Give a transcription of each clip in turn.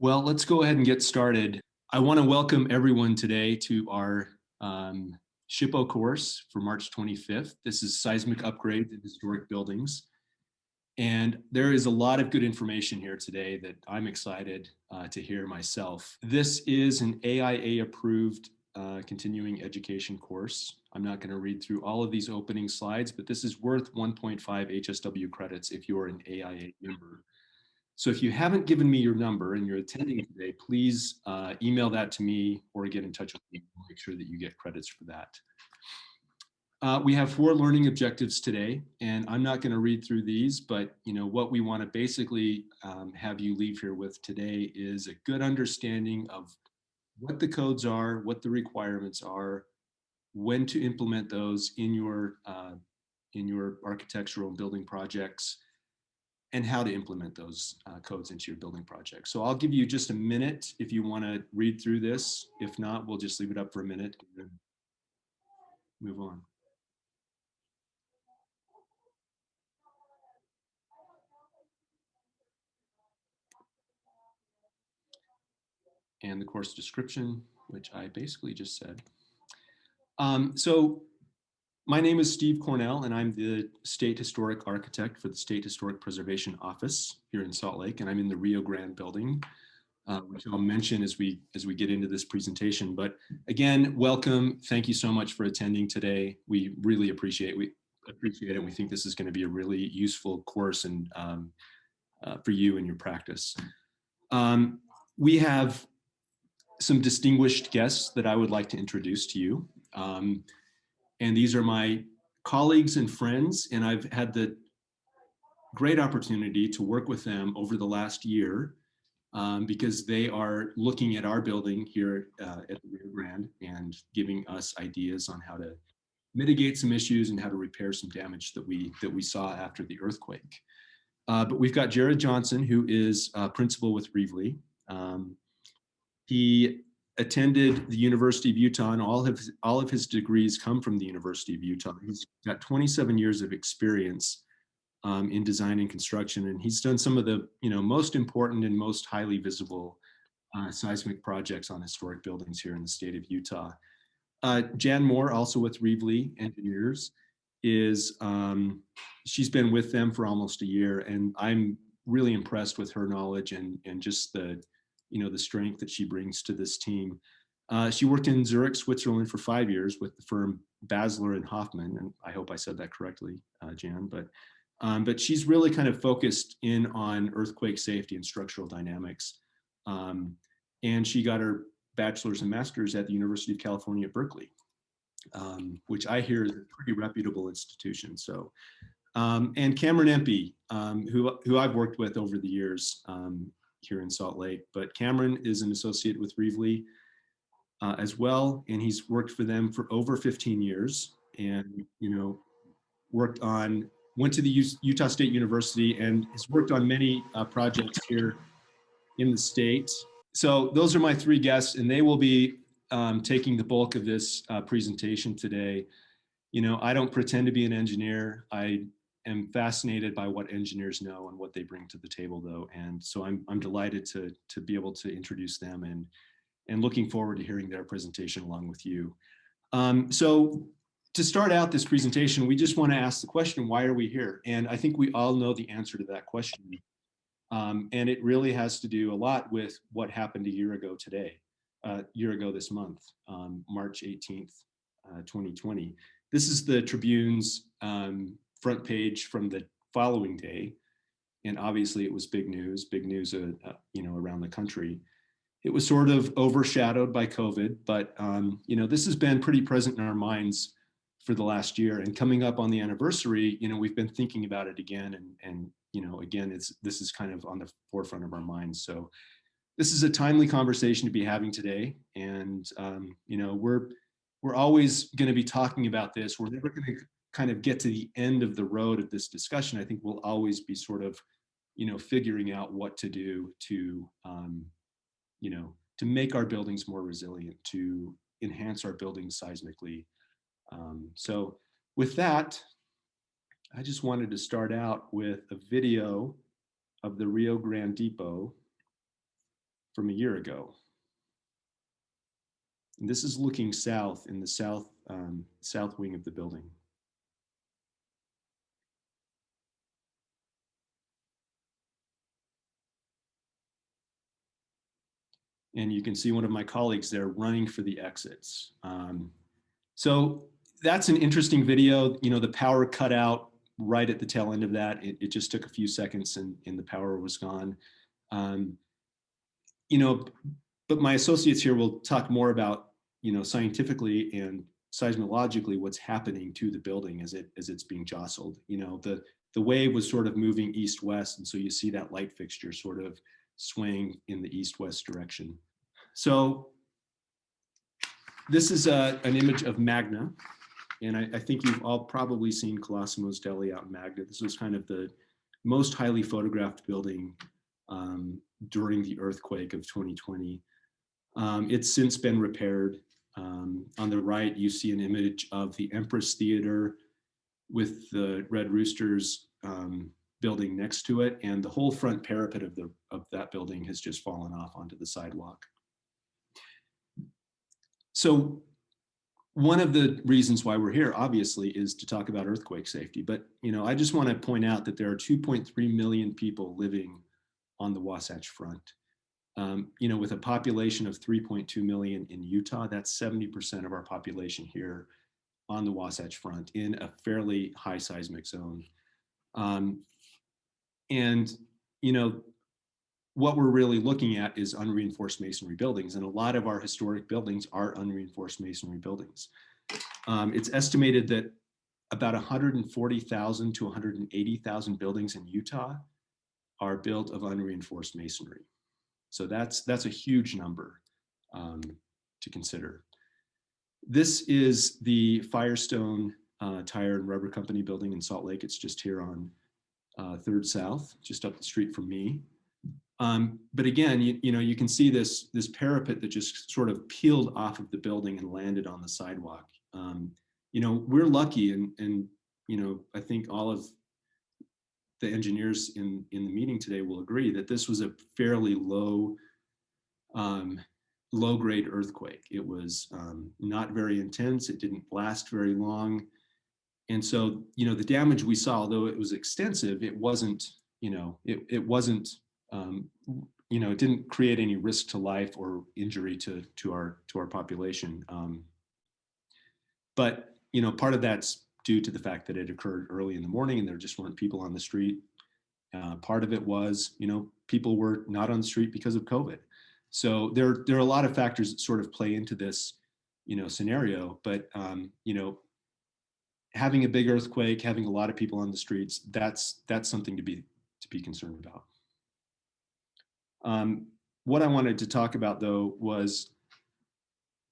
Well, let's go ahead and get started. I want to welcome everyone today to our SHPO course for March 25th. This is Seismic Upgrades in Historic Buildings. And there is a lot of good information here today that I'm excited to hear myself. This is an AIA approved continuing education course. I'm not going to read through all of these opening slides, but this is worth 1.5 HSW credits if you're an AIA member. So if you haven't given me your number and you're attending today, please email that to me or get in touch with me. I'll make sure that you get credits for that. We have 4 learning objectives today, and I'm not going to read through these, but what we want to basically have you leave here with today is a good understanding of what the codes are, what the requirements are, when to implement those in your architectural and building projects, and how to implement those codes into your building project. So I'll give you just a minute if you want to read through this. If not, we'll just leave it up for a minute and then move on. And the course description, which I basically just said. So my name is Steve Cornell, and I'm the State Historic Architect for the State Historic Preservation Office here in Salt Lake, and I'm in the Rio Grande building, which I'll mention as we get into this presentation. But again, welcome. Thank you so much for attending today. We really appreciate it. We think this is going to be a really useful course and for you in your practice. We have some distinguished guests that I would like to introduce to you. And these are my colleagues and friends, and I've had the great opportunity to work with them over the last year because they are looking at our building here at the Rio Grande and giving us ideas on how to mitigate some issues and how to repair some damage that we saw after the earthquake. But we've got Jerod Johnson, who is principal with Reevely. He attended the University of Utah, and all of his degrees come from the University of Utah. He's got 27 years of experience in design and construction, and he's done some of the most important and most highly visible seismic projects on historic buildings here in the state of Utah. Jan Moore, also with Reevely Engineers, is she's been with them for almost a year, and I'm really impressed with her knowledge and just the strength that she brings to this team. She worked in Zurich, Switzerland for 5 years with the firm Basler and Hoffman, and I hope I said that correctly, Jan, but she's really kind of focused in on earthquake safety and structural dynamics. And she got her bachelor's and master's at the University of California at Berkeley, which I hear is a pretty reputable institution. So, and Cameron Empey, who I've worked with over the years here in Salt Lake, but Cameron is an associate with Reevely as well, and he's worked for them for over 15 years, and went to the Utah State University and has worked on many projects here in the state. So those are my 3 guests, and they will be taking the bulk of this presentation today. I don't pretend to be an engineer. I am fascinated by what engineers know and what they bring to the table, though, and so I'm delighted to be able to introduce them and looking forward to hearing their presentation along with you. So to start out this presentation, we just want to ask the question, why are we here? And I think we all know the answer to that question. And it really has to do a lot with what happened a year ago today, this month, March 18th, 2020. This is the Tribune's front page from the following day. And obviously it was big news around the country. It was sort of overshadowed by COVID, but this has been pretty present in our minds for the last year, and coming up on the anniversary, we've been thinking about it again, and again, this is kind of on the forefront of our minds. So this is a timely conversation to be having today, and we're always going to be talking about this. We're never going to kind of get to the end of the road of this discussion. I think we'll always be sort of figuring out what to do to to make our buildings more resilient, to enhance our buildings seismically. So with that, I just wanted to start out with a video of the Rio Grande Depot. from a year ago. And this is looking south in the south wing of the building. And you can see one of my colleagues there running for the exits. So that's an interesting video. You know, the power cut out right at the tail end of that. It just took a few seconds and the power was gone. You know, but my associates here will talk more about, you know, scientifically and seismologically what's happening to the building as it's being jostled. You know, the wave was sort of moving east-west, and so you see that light fixture sort of swaying in the east-west direction. So this is an image of Magna, and I think you've all probably seen Colosimo's Deli out in Magna. This was kind of the most highly photographed building during the earthquake of 2020. It's since been repaired. On the right, you see an image of the Empress Theater with the Red Roosters building next to it, and the whole front parapet of that building has just fallen off onto the sidewalk. So one of the reasons why we're here, obviously, is to talk about earthquake safety. But you know, I just want to point out that there are 2.3 million people living on the Wasatch Front. You know, with a population of 3.2 million in Utah, that's 70% of our population here on the Wasatch Front in a fairly high seismic zone. And, you know, what we're really looking at is unreinforced masonry buildings. And a lot of our historic buildings are unreinforced masonry buildings. It's estimated that about 140,000 to 180,000 buildings in Utah are built of unreinforced masonry. So that's a huge number to consider. This is the Firestone Tire and Rubber Company building in Salt Lake. It's just here on 3rd South, just up the street from me. But again, you know, you can see this parapet that just sort of peeled off of the building and landed on the sidewalk. You know, we're lucky, and you know, I think all of the engineers in the meeting today will agree that this was a fairly low grade earthquake. It was not very intense. It didn't last very long. And so, you know, the damage we saw, although it was extensive, it wasn't, you know, it wasn't, you know, it didn't create any risk to life or injury to our population. But, you know, part of that's due to the fact that it occurred early in the morning and there just weren't people on the street. Part of it was, you know, people were not on the street because of COVID. So there are a lot of factors that sort of play into this, you know, scenario. But, you know, having a big earthquake, having a lot of people on the streets, that's something to be concerned about. What I wanted to talk about, though, was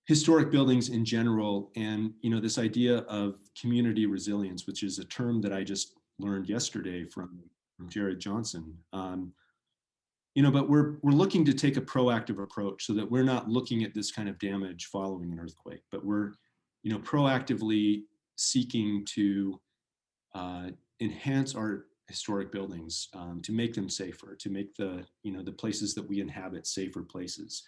historic buildings in general, and you know, this idea of community resilience, which is a term that I just learned yesterday from Jerod Johnson. You know, but we're looking to take a proactive approach so that we're not looking at this kind of damage following an earthquake, but we're, you know, proactively seeking to enhance our historic buildings, to make them safer, to make the, you know, the places that we inhabit safer places.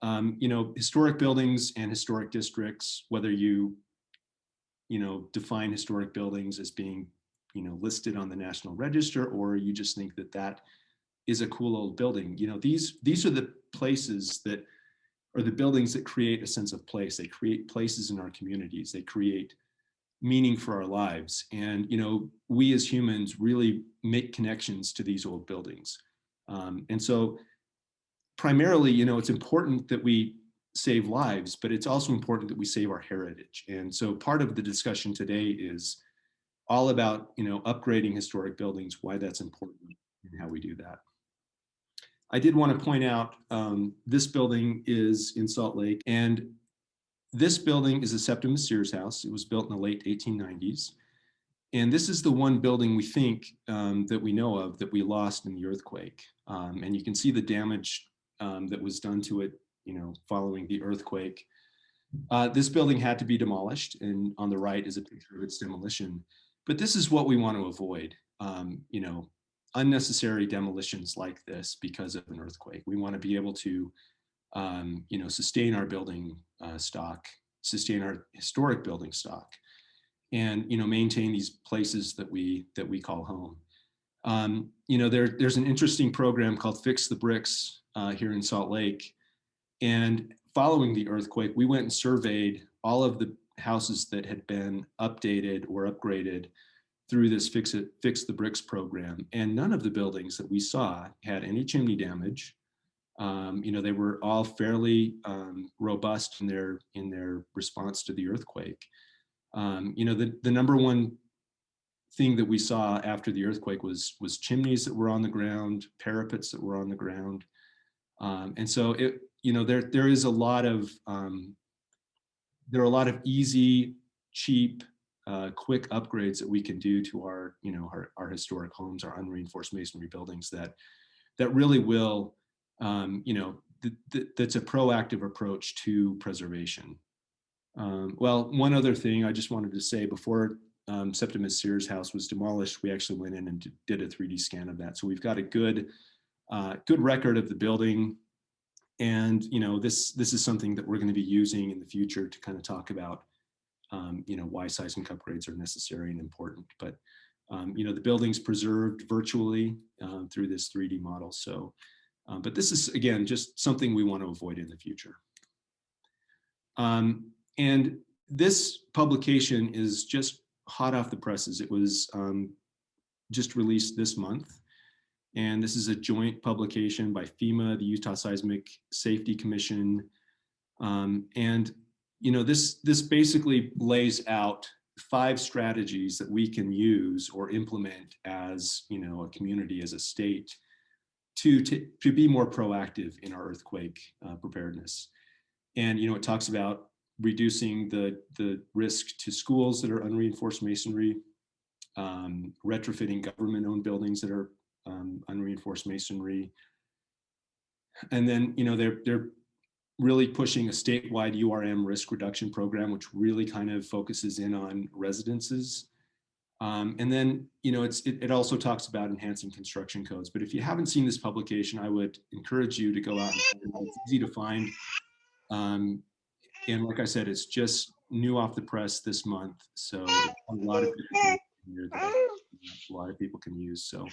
You know, historic buildings and historic districts, whether you know, define historic buildings as being, you know, listed on the National Register, or you just think that that is a cool old building. You know, these are the places that are the buildings that create a sense of place. They create places in our communities. They create meaning for our lives. And, you know, we as humans really make connections to these old buildings. And so primarily, you know, it's important that we save lives, but it's also important that we save our heritage. And so part of the discussion today is all about, you know, upgrading historic buildings, why that's important, and how we do that. I did want to point out this building is in Salt Lake, and this building is a Septimus Sears house. It was built in the late 1890s. And this is the one building we think that we know of that we lost in the earthquake. And you can see the damage that was done to it, you know, following the earthquake. This building had to be demolished, and on the right is a picture of its demolition. But this is what we want to avoid. You know, unnecessary demolitions like this because of an earthquake. We want to be able to, sustain our building stock, sustain our historic building stock, and maintain these places that we call home. There's an interesting program called Fix the Bricks here in Salt Lake, and following the earthquake, we went and surveyed all of the houses that had been updated or upgraded through this Fix the Bricks program, and none of the buildings that we saw had any chimney damage. They were all fairly robust in their response to the earthquake. The number one thing that we saw after the earthquake was chimneys that were on the ground, parapets that were on the ground, and so there is a lot of there are a lot of easy, cheap, quick upgrades that we can do to our historic homes, our unreinforced masonry buildings that really will that's a proactive approach to preservation. Well, one other thing I just wanted to say before Septimus Sears' house was demolished, we actually went in and did a 3D scan of that. So we've got a good record of the building. And, this is something that we're going to be using in the future to kind of talk about, why seismic upgrades are necessary and important. But, the building's preserved virtually through this 3D model. So, but this is, again, just something we want to avoid in the future. And this publication is just hot off the presses. It was just released this month. And this is a joint publication by FEMA, the Utah Seismic Safety Commission. This basically lays out 5 strategies that we can use or implement as, a community, as a state, to be more proactive in our earthquake preparedness. And, it talks about reducing the risk to schools that are unreinforced masonry, retrofitting government-owned buildings that are unreinforced masonry. And then, they're really pushing a statewide URM risk reduction program, which really kind of focuses in on residences. And then, it also talks about enhancing construction codes. But if you haven't seen this publication, I would encourage you to go out and find it. It's easy to find. And like I said, it's just new off the press this month. So a lot of here that a lot of people can use. So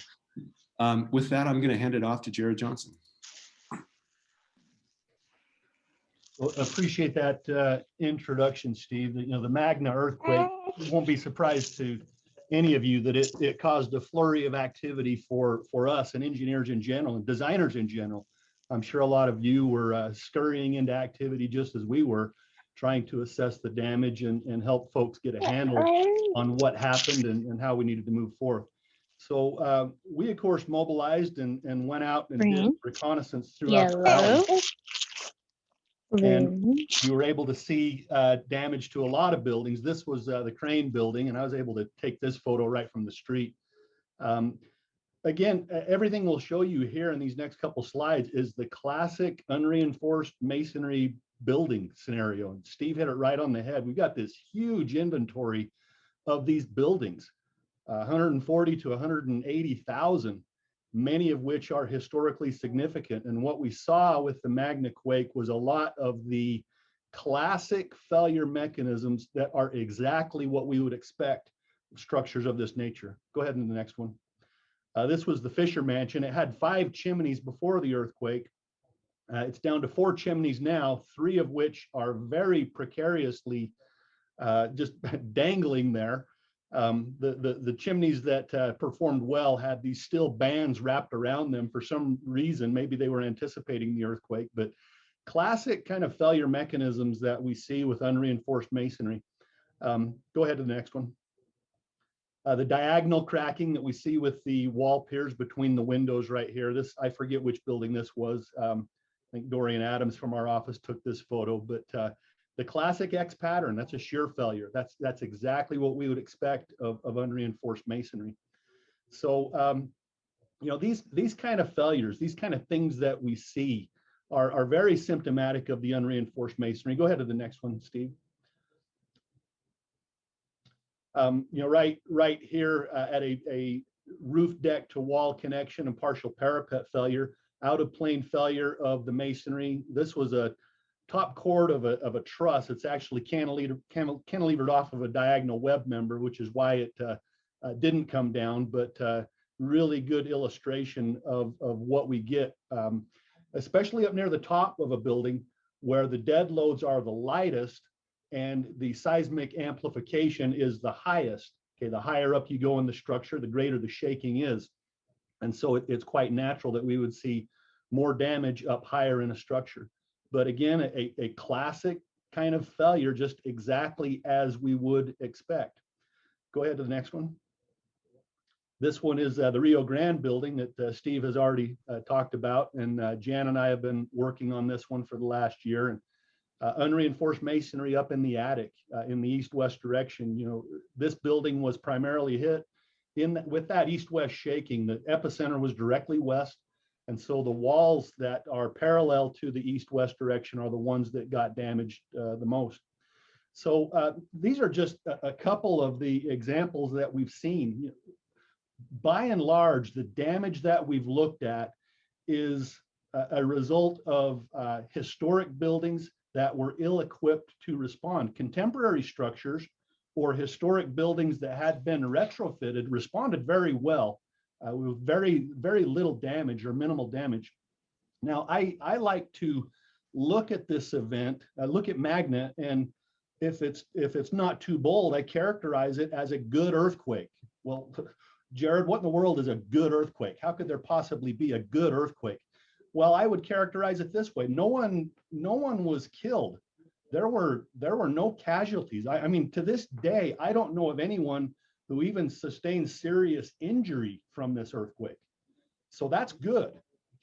with that, I'm going to hand it off to Jerod Johnson. Well, appreciate that introduction, Steve. The Magna earthquake, you won't be surprised to any of you that it caused a flurry of activity for us and engineers in general and designers in general. I'm sure a lot of you were scurrying into activity just as we were, trying to assess the damage and help folks get a handle on what happened and how we needed to move forward. So we, of course, mobilized and went out and did reconnaissance throughout the valley. And we were able to see damage to a lot of buildings. This was the Crane building, and I was able to take this photo right from the street. Again, everything we'll show you here in these next couple slides is the classic unreinforced masonry building scenario. And Steve hit it right on the head. We've got this huge inventory of these buildings, 140 to 180,000, many of which are historically significant. And what we saw with the Magna quake was a lot of the classic failure mechanisms that are exactly what we would expect of structures of this nature. Go ahead to the next one. This was the Fisher Mansion. It had 5 chimneys before the earthquake. It's down to 4 chimneys now, 3 of which are very precariously just dangling there. The chimneys that performed well had these steel bands wrapped around them for some reason. Maybe they were anticipating the earthquake, but classic kind of failure mechanisms that we see with unreinforced masonry. Go ahead to the next one. The diagonal cracking that we see with the wall piers between the windows right here. This, I forget which building this was. I think Dorian Adams from our office took this photo, but the classic X pattern, that's a shear failure. That's exactly what we would expect of unreinforced masonry. So, these kind of failures, these kind of things that we see are very symptomatic of the unreinforced masonry. Go ahead to the next one, Steve. Right here at a roof deck to wall connection and partial parapet failure, out of plane failure of the masonry. This was a top chord of a truss. It's actually cantilevered off of a diagonal web member, which is why it didn't come down, but really good illustration of what we get, especially up near the top of a building where the dead loads are the lightest and the seismic amplification is the highest. Okay, the higher up you go in the structure, the greater the shaking is. And so it's quite natural that we would see more damage up higher in a structure. But again, a classic kind of failure, just exactly as we would expect. Go ahead to the next one. This one is the Rio Grande building that Steve has already talked about, and Jan and I have been working on this one for the last year. And unreinforced masonry up in the attic in the east-west direction. You know, this building was primarily hit with that east-west shaking. The epicenter was directly west, and so the walls that are parallel to the east-west direction are the ones that got damaged the most. So these are just a couple of the examples that we've seen. You know, by and large, the damage that we've looked at is a result of historic buildings that were ill-equipped to respond. Contemporary structures or historic buildings that had been retrofitted responded very well with very, very little damage or minimal damage. Now, I like to look at this event, look at Magna, and if it's not too bold, I characterize it as a good earthquake. Well, Jerod, what in the world is a good earthquake? How could there possibly be a good earthquake? Well, I would characterize it this way: no one was killed. There were no casualties. I mean, to this day, I don't know of anyone who even sustained serious injury from this earthquake. So that's good.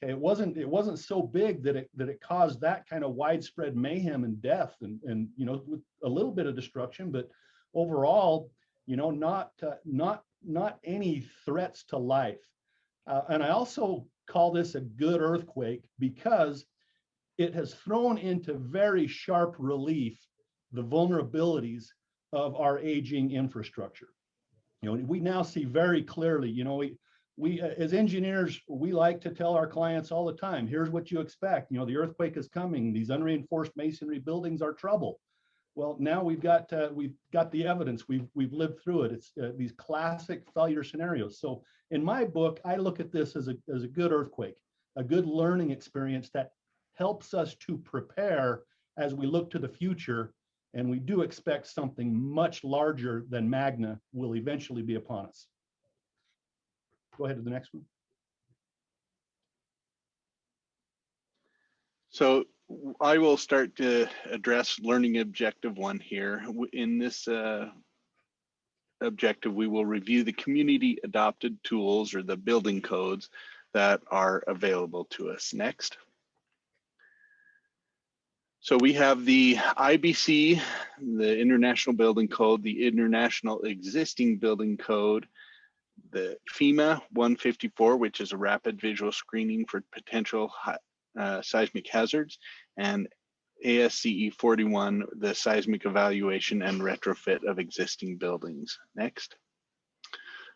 Okay, it wasn't so big that it caused that kind of widespread mayhem and death, and you know, with a little bit of destruction, but overall, you know, not any threats to life. And I also call this a good earthquake because it has thrown into very sharp relief the vulnerabilities of our aging infrastructure. You know, we now see very clearly, you know, we as engineers, we like to tell our clients all the time, here's what you expect. You know, the earthquake is coming. These unreinforced masonry buildings are trouble. Well, now we've got the evidence. We've lived through it. It's these classic failure scenarios. So in my book, I look at this as a good earthquake, a good learning experience that helps us to prepare as we look to the future. And we do expect something much larger than Magna will eventually be upon us. Go ahead to the next one. So I will start to address learning objective 1 here. In this objective, we will review the community adopted tools or the building codes that are available to us. Next. So we have the IBC, the International Building Code, the International Existing Building Code, the FEMA 154, which is a rapid visual screening for potential seismic hazards, and ASCE 41, the seismic evaluation and retrofit of existing buildings. Next.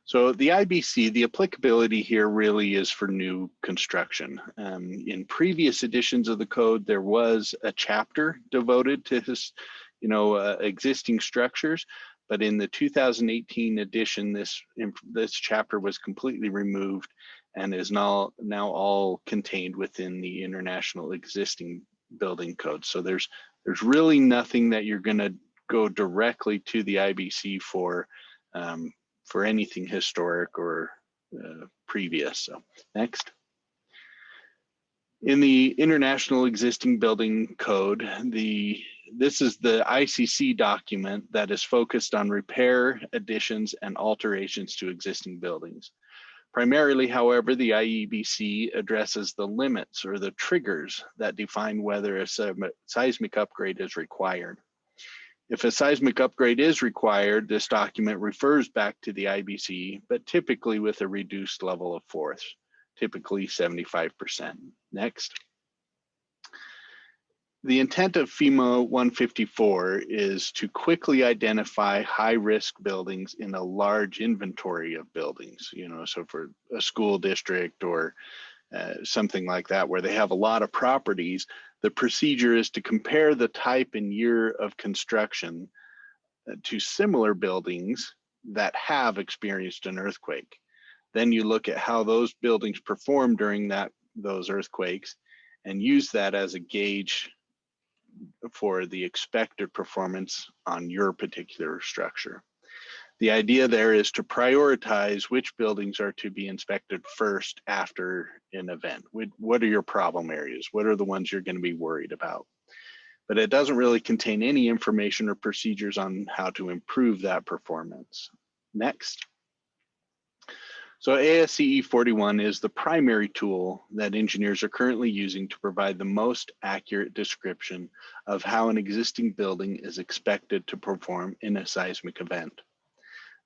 So the IBC, the applicability here really is for new construction. In previous editions of the code, there was a chapter devoted to his, existing structures, but in the 2018 edition, this chapter was completely removed and is now all contained within the International Existing Building Code. So there's really nothing that you're going to go directly to the IBC for anything historic or previous. So next. In the International Existing Building Code, this is the ICC document that is focused on repair, additions, and alterations to existing buildings. Primarily, however, the IEBC addresses the limits or the triggers that define whether a seismic upgrade is required. If a seismic upgrade is required, this document refers back to the IBC, but typically with a reduced level of force, typically 75%. Next. The intent of FEMA 154 is to quickly identify high-risk buildings in a large inventory of buildings, so for a school district or something like that, where they have a lot of properties, the procedure is to compare the type and year of construction to similar buildings that have experienced an earthquake. Then you look at how those buildings perform during those earthquakes and use that as a gauge for the expected performance on your particular structure. The idea there is to prioritize which buildings are to be inspected first after an event. What are your problem areas? What are the ones you're going to be worried about? But it doesn't really contain any information or procedures on how to improve that performance. Next. So ASCE 41 is the primary tool that engineers are currently using to provide the most accurate description of how an existing building is expected to perform in a seismic event.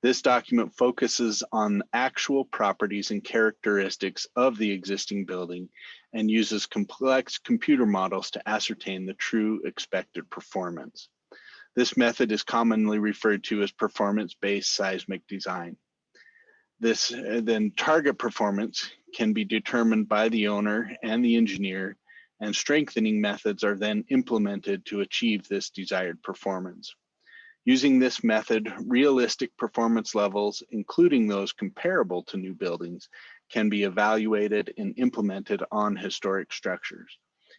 This document focuses on actual properties and characteristics of the existing building and uses complex computer models to ascertain the true expected performance. This method is commonly referred to as performance-based seismic design. This then target performance can be determined by the owner and the engineer, and strengthening methods are then implemented to achieve this desired performance. Using this method, realistic performance levels, including those comparable to new buildings, can be evaluated and implemented on historic structures.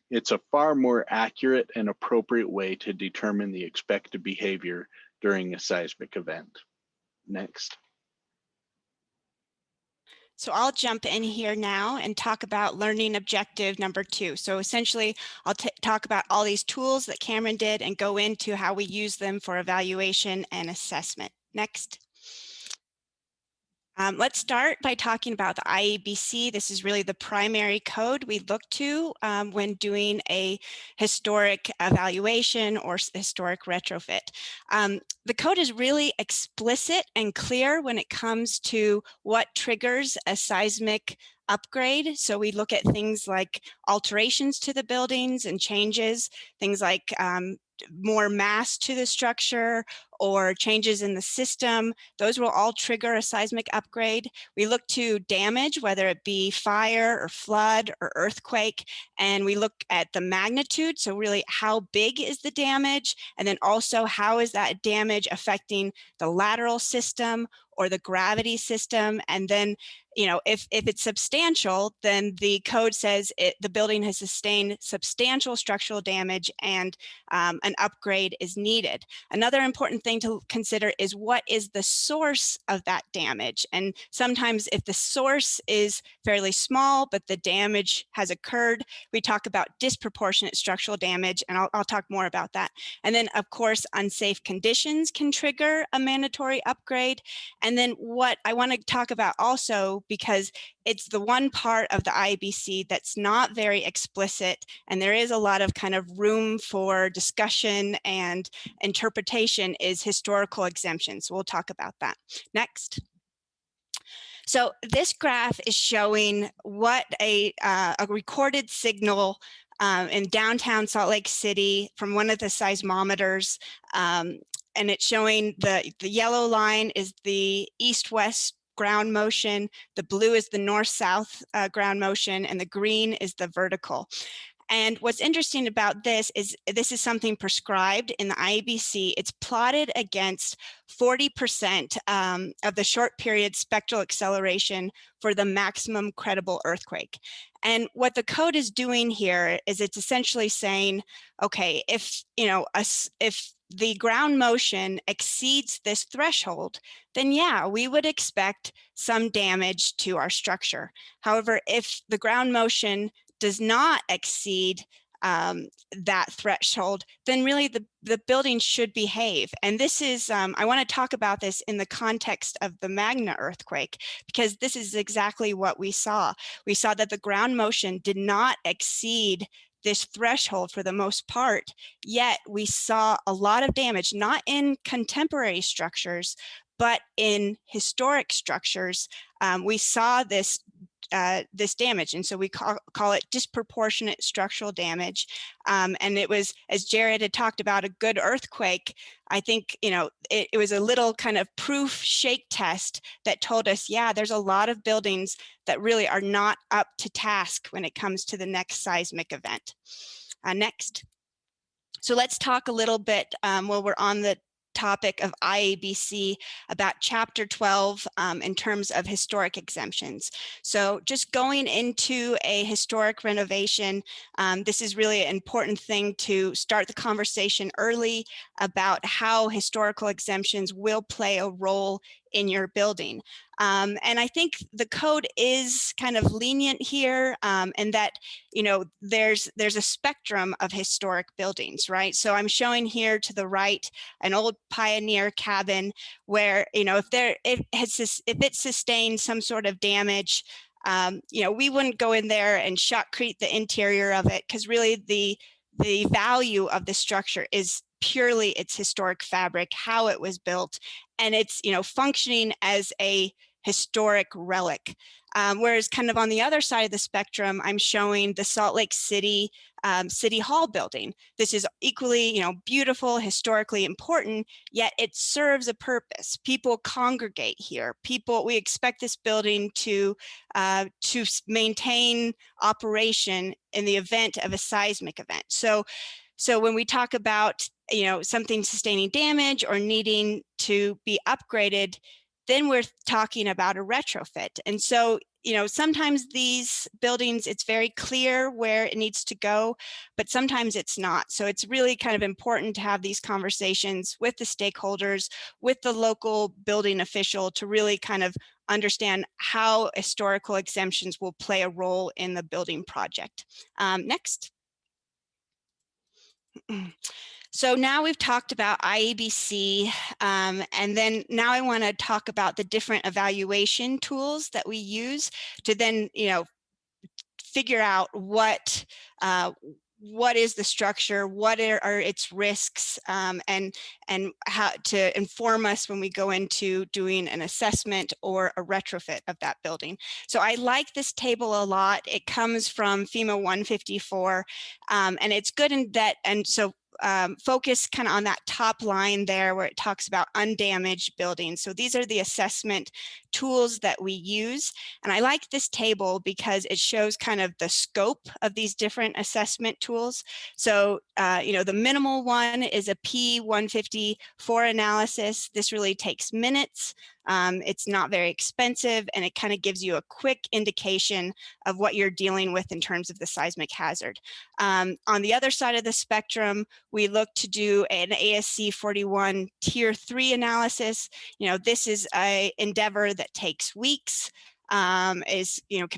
It's a far more accurate and appropriate way to determine the expected behavior during a seismic event. Next. So I'll jump in here now and talk about learning objective number 2. So essentially, I'll talk about all these tools that Cameron did and go into how we use them for evaluation and assessment. Next. Let's start by talking about the IEBC. This is really the primary code we look to when doing a historic evaluation or historic retrofit. The code is really explicit and clear when it comes to what triggers a seismic upgrade. So we look at things like alterations to the buildings and changes, things like more mass to the structure or changes in the system. Those will all trigger a seismic upgrade. We look to damage, whether it be fire or flood or earthquake, and we look at the magnitude. So really, how big is the damage? And then also, how is that damage affecting the lateral system or the gravity system? And then, if it's substantial, then the code says the building has sustained substantial structural damage and an upgrade is needed. Another important thing to consider is what is the source of that damage. And sometimes if the source is fairly small, but the damage has occurred, we talk about disproportionate structural damage, and I'll talk more about that. And then, of course, unsafe conditions can trigger a mandatory upgrade. And then what I want to talk about also, because it's the one part of the IBC that's not very explicit, and there is a lot of kind of room for discussion and interpretation, is historical exemptions. We'll talk about that. Next. So this graph is showing what a recorded signal in downtown Salt Lake City from one of the seismometers, and it's showing the yellow line is the east-west ground motion, the blue is the north-south ground motion, and the green is the vertical. And what's interesting about this is something prescribed in the IEBC. It's plotted against 40% of the short period spectral acceleration for the maximum credible earthquake. And what the code is doing here is it's essentially saying, okay, if the ground motion exceeds this threshold, then yeah, we would expect some damage to our structure. However, if the ground motion does not exceed that threshold, then really the building should behave. And this is, I want to talk about this in the context of the Magna earthquake, because this is exactly what we saw. We saw that the ground motion did not exceed this threshold for the most part, yet we saw a lot of damage, not in contemporary structures, but in historic structures. We saw this this damage. And so we call it disproportionate structural damage. And it was, as Jerod had talked about, a good earthquake. I think, you know, it was a little kind of proof shake test that told us, yeah, there's a lot of buildings that really are not up to task when it comes to the next seismic event. Next. So let's talk a little bit while we're on the topic of IABC about Chapter 12 in terms of historic exemptions. So just going into a historic renovation, this is really an important thing to start the conversation early about how historical exemptions will play a role in your building. And I think the code is kind of lenient here, and that, you know, there's a spectrum of historic buildings, right? So I'm showing here to the right an old pioneer cabin where, you know, if it sustained some sort of damage, you know, we wouldn't go in there and shotcrete the interior of it, because really the value of the structure is purely its historic fabric, how it was built, and it's, you know, functioning as a historic relic. Whereas kind of on the other side of the spectrum, I'm showing the Salt Lake City City Hall building. This is equally, you know, beautiful, historically important, yet it serves a purpose. People congregate here. We expect this building to maintain operation in the event of a seismic event. So when we talk about, you know, something sustaining damage or needing to be upgraded, then we're talking about a retrofit. And so, you know, sometimes these buildings, it's very clear where it needs to go, but sometimes it's not. So it's really kind of important to have these conversations with the stakeholders, with the local building official, to really kind of understand how historical exemptions will play a role in the building project. Next. So now we've talked about IABC, and then now I want to talk about the different evaluation tools that we use to then, you know, figure out what is the structure, what are its risks, and how to inform us when we go into doing an assessment or a retrofit of that building. So I like this table a lot. It comes from FEMA 154, and it's good in that, and so focus kind of on that top line there where it talks about undamaged buildings. So these are the assessment tools that we use. And I like this table because it shows kind of the scope of these different assessment tools. So, you know, the minimal one is a P154 analysis. This really takes minutes. It's not very expensive, and it kind of gives you a quick indication of what you're dealing with in terms of the seismic hazard. On the other side of the spectrum, we look to do an ASC 41 Tier 3 analysis. You know, this is an endeavor that takes weeks, can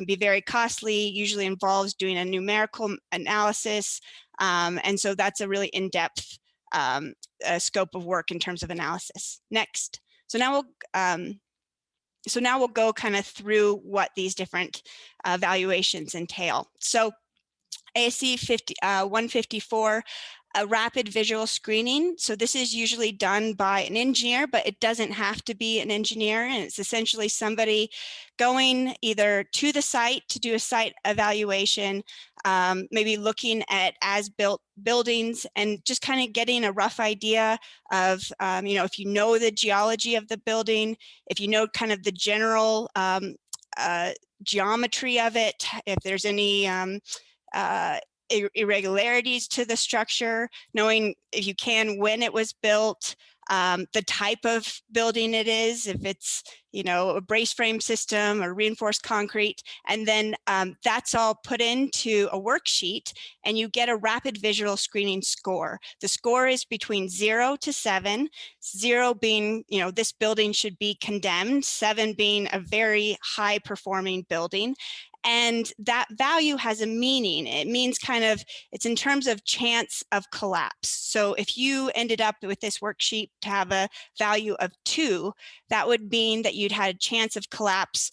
be very costly, usually involves doing a numerical analysis. And so that's a really in-depth scope of work in terms of analysis. Next. So now we'll go kind of through what these different valuations entail. So ASC 154, a rapid visual screening. So this is usually done by an engineer, but it doesn't have to be an engineer. And it's essentially somebody going either to the site to do a site evaluation, maybe looking at as-built buildings and just kind of getting a rough idea of, if you know the geology of the building, if you know kind of the general geometry of it, if there's any irregularities to the structure, knowing if you can when it was built, the type of building it is, if it's, a brace frame system or reinforced concrete, and then that's all put into a worksheet and you get a rapid visual screening score. The score is between 0 to 7, 0 being, this building should be condemned, 7 being a very high performing building. And that value has a meaning. It means it's in terms of chance of collapse. So if you ended up with this worksheet to have a value of 2, that would mean that you'd had a chance of collapse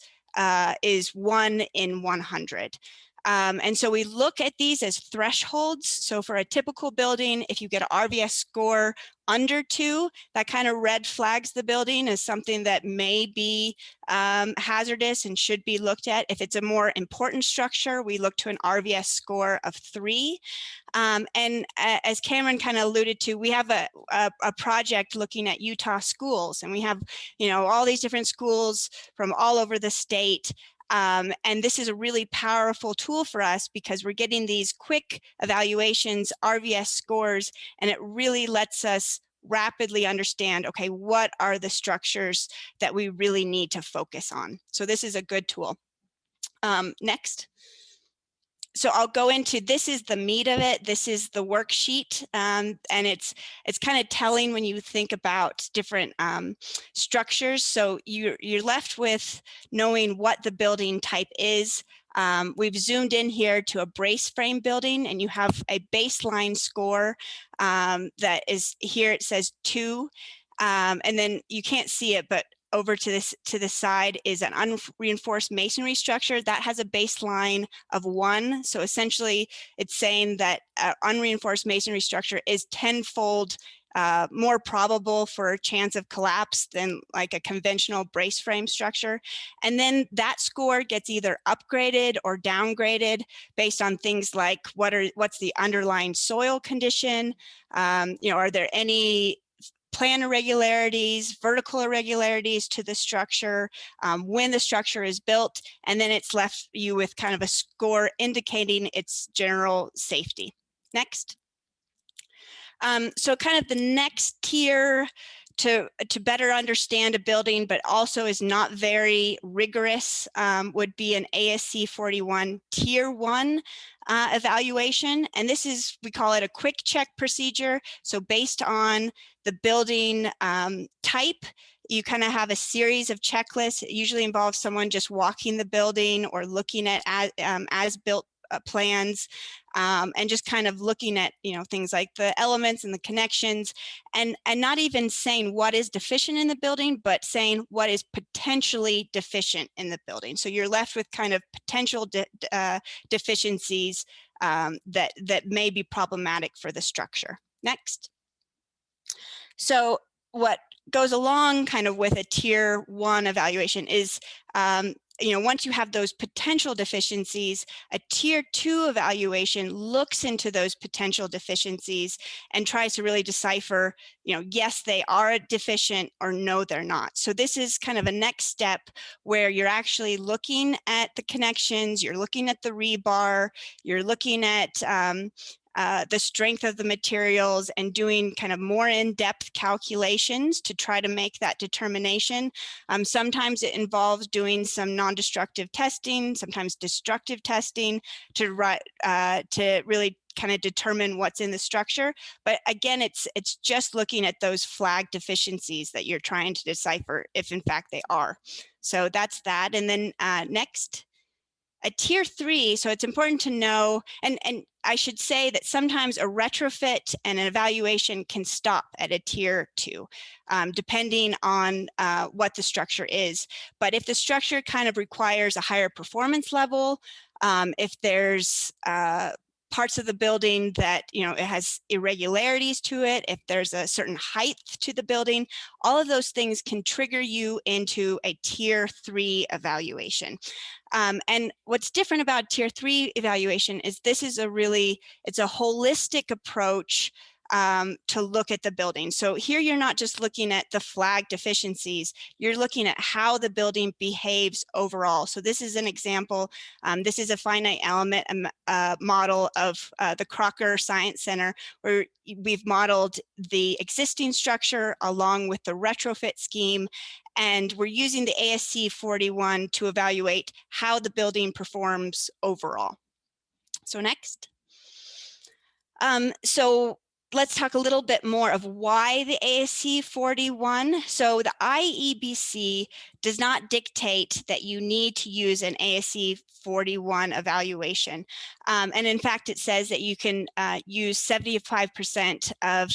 is 1 in 100. And so we look at these as thresholds. So for a typical building, if you get an RVS score under 2, that kind of red flags the building as something that may be hazardous and should be looked at. If it's a more important structure, we look to an RVS score of 3. And as Cameron kind of alluded to, we have a project looking at Utah schools, and we have, all these different schools from all over the state. And this is a really powerful tool for us because we're getting these quick evaluations, RVS scores, and it really lets us rapidly understand, okay, what are the structures that we really need to focus on? So this is a good tool. Next. So I'll go into, this is the meat of it. This is the worksheet. And it's kind of telling when you think about different structures. So you're left with knowing what the building type is. We've zoomed in here to a brace frame building, and you have a baseline score that is here. It says 2. And then you can't see it, but over to the side is an unreinforced masonry structure that has a baseline of 1. So essentially, it's saying that unreinforced masonry structure is 10-fold more probable for a chance of collapse than like a conventional brace frame structure. And then that score gets either upgraded or downgraded based on things like what's the underlying soil condition, are there any plan irregularities, vertical irregularities to the structure, when the structure is built, and then it's left you with kind of a score indicating its general safety. Next. So kind of the next tier to better understand a building, but also is not very rigorous, would be an ASC 41 Tier 1 evaluation. And this is, we call it a quick check procedure. So based on the building type, you kind of have a series of checklists. It usually involves someone just walking the building or looking at as-built plans, and just kind of looking at things like the elements and the connections, and not even saying what is deficient in the building, but saying what is potentially deficient in the building. So you're left with kind of potential deficiencies that may be problematic for the structure. Next. So what goes along kind of with a Tier 1 evaluation is once you have those potential deficiencies, a Tier 2 evaluation looks into those potential deficiencies and tries to really decipher, yes, they are deficient, or no, they're not. So this is kind of a next step where you're actually looking at the connections, you're looking at the rebar, you're looking at the strength of the materials, and doing kind of more in-depth calculations to try to make that determination. Sometimes it involves doing some non-destructive testing, sometimes destructive testing to really kind of determine what's in the structure. But again, it's just looking at those flag deficiencies that you're trying to decipher if in fact they are. So that's that. And then next. A Tier 3, so it's important to know, and I should say that sometimes a retrofit and an evaluation can stop at a Tier 2, depending on what the structure is. But if the structure kind of requires a higher performance level, if there's parts of the building that, it has irregularities to it, if there's a certain height to the building, all of those things can trigger you into a Tier 3 evaluation. And what's different about Tier 3 evaluation is this is it's a holistic approach to look at the building. So here you're not just looking at the flag deficiencies, you're looking at how the building behaves overall. So this is an example. This is a finite element model of the Crocker Science Center, where we've modeled the existing structure along with the retrofit scheme, and we're using the ASC 41 to evaluate how the building performs overall. So next. So let's talk a little bit more of why the ASC 41. So the IEBC does not dictate that you need to use an ASC 41 evaluation. And in fact, it says that you can use 75% of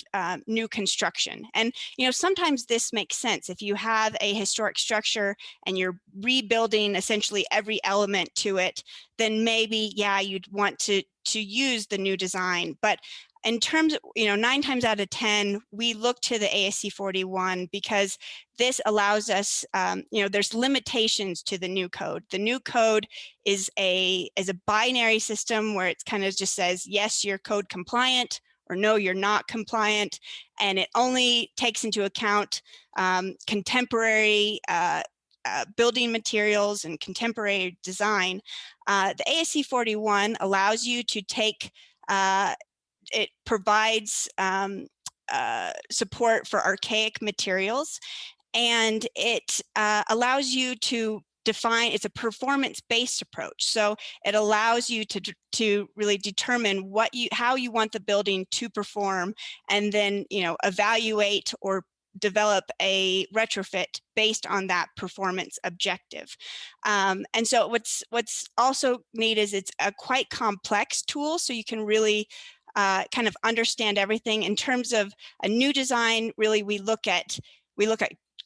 new construction. And, sometimes this makes sense. If you have a historic structure and you're rebuilding essentially every element to it, then maybe, yeah, you'd want to use the new design. But in terms of, 9 times out of 10, we look to the ASC 41 because this allows us, there's limitations to the new code. The new code is a binary system where it kind of just says, yes, you're code compliant, or no, you're not compliant. And it only takes into account contemporary building materials and contemporary design. The ASC 41 allows you to take it provides support for archaic materials, and it allows you to define, it's a performance-based approach. So it allows you to really determine how you want the building to perform, and then evaluate or develop a retrofit based on that performance objective. And so what's also neat is it's a quite complex tool, so you can really kind of understand everything. In terms of a new design, really we look at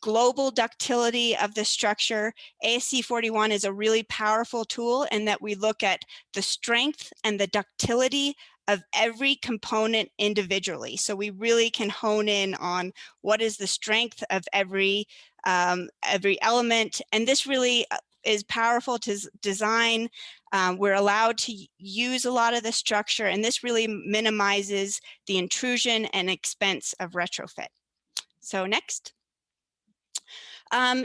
global ductility of the structure. ASC 41 is a really powerful tool in that we look at the strength and the ductility of every component individually. So we really can hone in on what is the strength of every element. And this really is powerful to design. We're allowed to use a lot of the structure, and this really minimizes the intrusion and expense of retrofit. So next.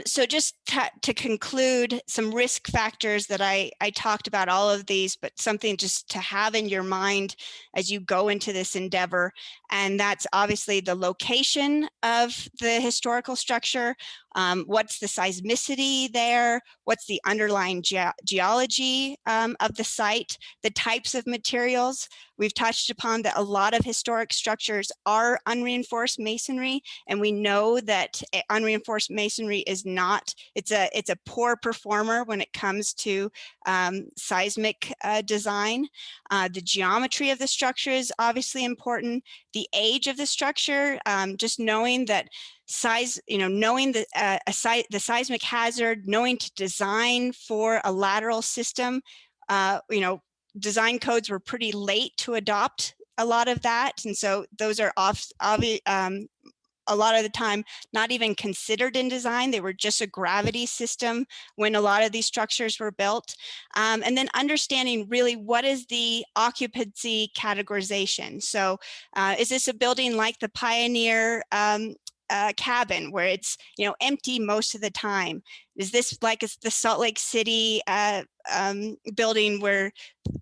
So just to conclude, some risk factors that I talked about all of these, but something just to have in your mind as you go into this endeavor. And that's obviously the location of the historical structure. What's the seismicity there? What's the underlying geology of the site? The types of materials. We've touched upon that a lot of historic structures are unreinforced masonry, and we know that unreinforced masonry is not, it's a poor performer when it comes to seismic design. The geometry of the structure is obviously important. The age of the structure, just knowing that knowing the seismic hazard, knowing to design for a lateral system, design codes were pretty late to adopt a lot of that. And so those are a lot of the time not even considered in design. They were just a gravity system when a lot of these structures were built. And then understanding really what is the occupancy categorization. So is this a building like the Pioneer cabin where it's empty most of the time? Is this like the Salt Lake City building where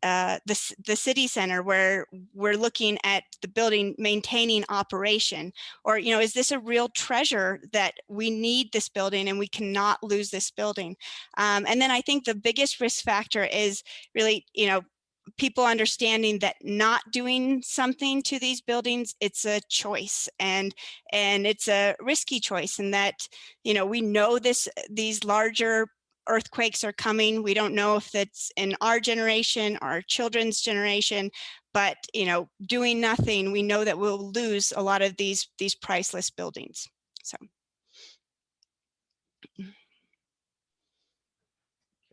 the city center, where we're looking at the building maintaining operation? Or is this a real treasure that we need this building and we cannot lose this building? And then I think the biggest risk factor is really people understanding that not doing something to these buildings, it's a choice, and it's a risky choice, and that we know these larger earthquakes are coming. We don't know if that's in our generation or our children's generation, but doing nothing, we know that we'll lose a lot of these priceless buildings. So.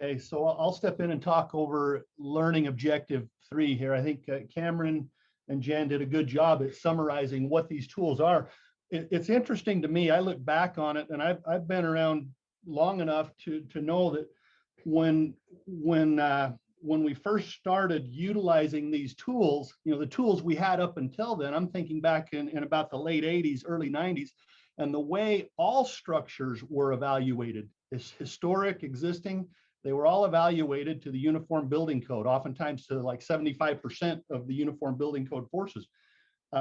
Okay, so I'll step in and talk over learning objective 3 here. I think Cameron and Jan did a good job at summarizing what these tools are. It's interesting to me. I look back on it, and I've been around long enough to know that when we first started utilizing these tools, the tools we had up until then, I'm thinking back in about the late 80s, early 90s, and the way all structures were evaluated, is historic, existing, they were all evaluated to the Uniform Building Code, oftentimes to like 75% of the Uniform Building Code forces.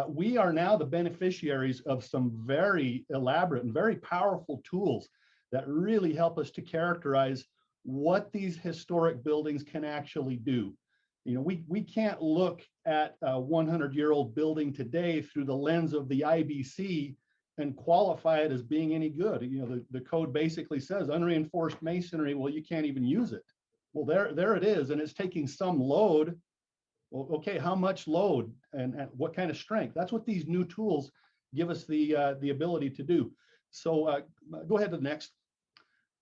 We are now the beneficiaries of some very elaborate and very powerful tools that really help us to characterize what these historic buildings can actually do. We can't look at a 100-year-old building today through the lens of the IBC and qualify it as being any good. The code basically says unreinforced masonry, well, you can't even use it. Well, there it is, and it's taking some load. Well, okay, how much load and what kind of strength? That's what these new tools give us the ability to do. So go ahead to the next.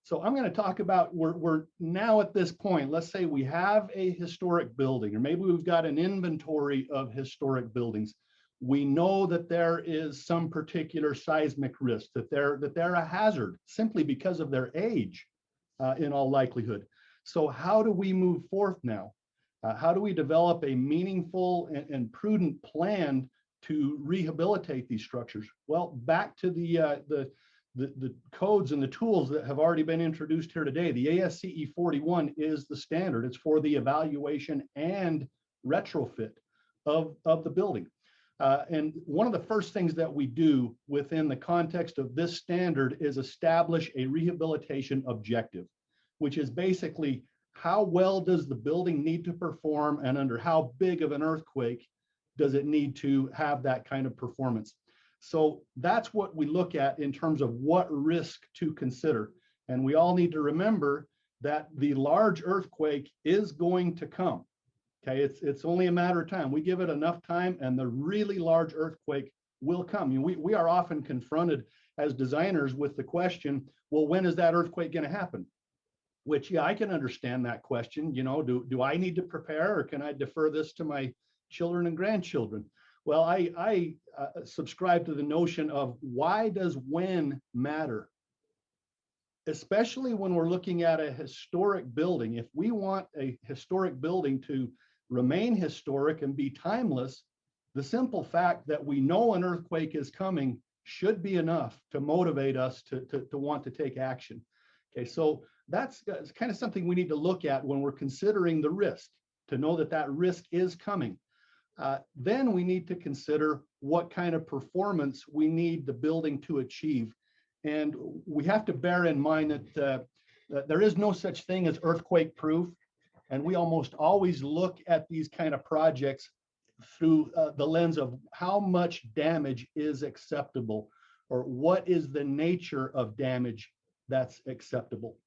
So I'm going to talk about, we're now at this point, let's say we have a historic building, or maybe we've got an inventory of historic buildings. We know that there is some particular seismic risk, that they're a hazard simply because of their age, in all likelihood. So how do we move forth now? How do we develop a meaningful and prudent plan to rehabilitate these structures? Well, back to the codes and the tools that have already been introduced here today. The ASCE 41 is the standard. It's for the evaluation and retrofit of the building. And one of the first things that we do within the context of this standard is establish a rehabilitation objective, which is basically how well does the building need to perform, and under how big of an earthquake does it need to have that kind of performance. So that's what we look at in terms of what risk to consider. And we all need to remember that the large earthquake is going to come. Okay, it's only a matter of time. We give it enough time and the really large earthquake will come. We are often confronted as designers with the question, well, when is that earthquake going to happen? Which, yeah, I can understand that question. Do I need to prepare, or can I defer this to my children and grandchildren? Well, I subscribe to the notion of why does when matter? Especially when we're looking at a historic building. If we want a historic building to remain historic and be timeless, the simple fact that we know an earthquake is coming should be enough to motivate us to want to take action. Okay, so that's kind of something we need to look at when we're considering the risk, to know that that risk is coming. Then we need to consider what kind of performance we need the building to achieve. And we have to bear in mind that there is no such thing as earthquake proof. And we almost always look at these kind of projects through the lens of how much damage is acceptable, or what is the nature of damage that's acceptable.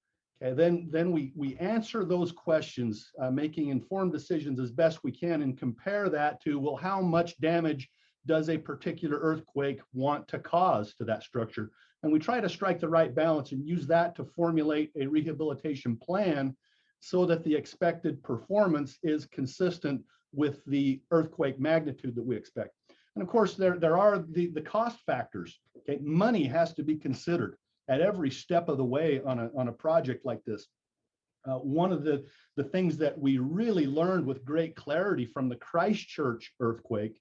Okay, then we answer those questions, making informed decisions as best we can, and compare that to, well, how much damage does a particular earthquake want to cause to that structure? And we try to strike the right balance and use that to formulate a rehabilitation plan so that the expected performance is consistent with the earthquake magnitude that we expect. And of course, there are the cost factors. Okay, money has to be considered at every step of the way on a project like this. One of the things that we really learned with great clarity from the Christchurch earthquake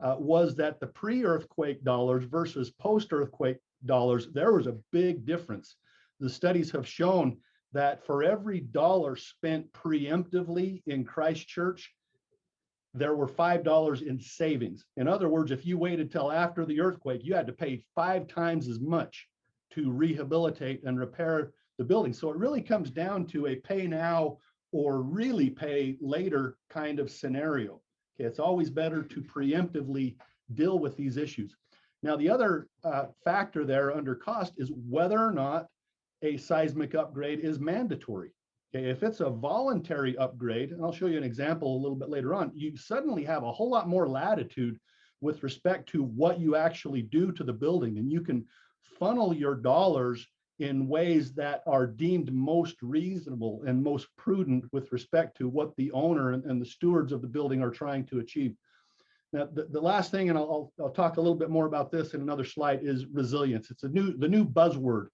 was that the pre-earthquake dollars versus post-earthquake dollars, there was a big difference. The studies have shown that for every dollar spent preemptively in Christchurch, there were $5 in savings. In other words, if you waited till after the earthquake, you had to pay 5 times as much to rehabilitate and repair the building. So it really comes down to a pay now or really pay later kind of scenario. Okay, it's always better to preemptively deal with these issues. Now, the other factor there under cost is whether or not a seismic upgrade is mandatory. Okay, if it's a voluntary upgrade, and I'll show you an example a little bit later on, you suddenly have a whole lot more latitude with respect to what you actually do to the building, and you can funnel your dollars in ways that are deemed most reasonable and most prudent with respect to what the owner and the stewards of the building are trying to achieve. Now, the last thing, and I'll talk a little bit more about this in another slide, is resilience. It's the new buzzword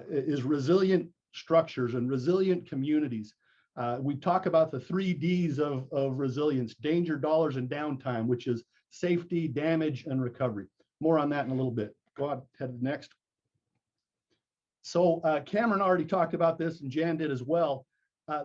is resilient structures and resilient communities. We talk about the 3 Ds of resilience: danger, dollars, and downtime, which is safety, damage, and recovery. More on that in a little bit. Go ahead next. So Cameron already talked about this, and Jan did as well.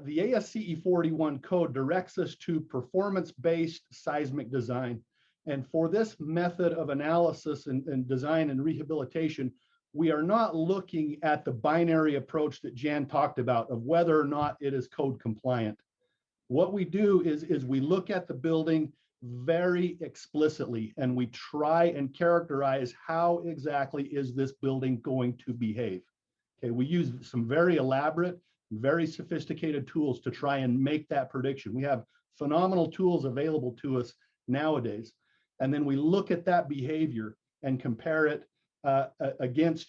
The ASCE 41 code directs us to performance-based seismic design. And for this method of analysis and design and rehabilitation, we are not looking at the binary approach that Jan talked about of whether or not it is code compliant. What we do is we look at the building very explicitly and we try and characterize how exactly is this building going to behave. Okay, we use some very elaborate, very sophisticated tools to try and make that prediction. We have phenomenal tools available to us nowadays. And then we look at that behavior and compare it against,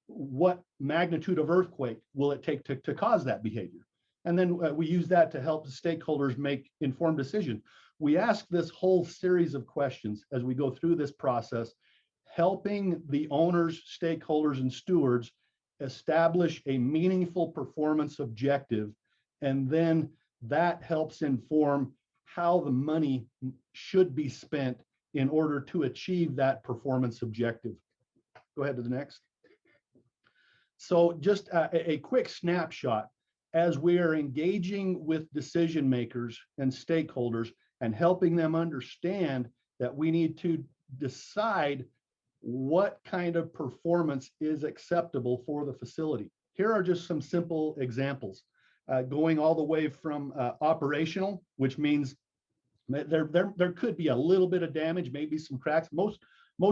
what magnitude of earthquake will it take to cause that behavior? And then we use that to help the stakeholders make informed decisions. We ask this whole series of questions as we go through this process, helping the owners, stakeholders, and stewards establish a meaningful performance objective. And then that helps inform how the money should be spent in order to achieve that performance objective. Go ahead to the next. So just a quick snapshot as we are engaging with decision makers and stakeholders and helping them understand that we need to decide what kind of performance is acceptable for the facility. Here are just some simple examples, going all the way from operational, which means there could be a little bit of damage, maybe some cracks. Most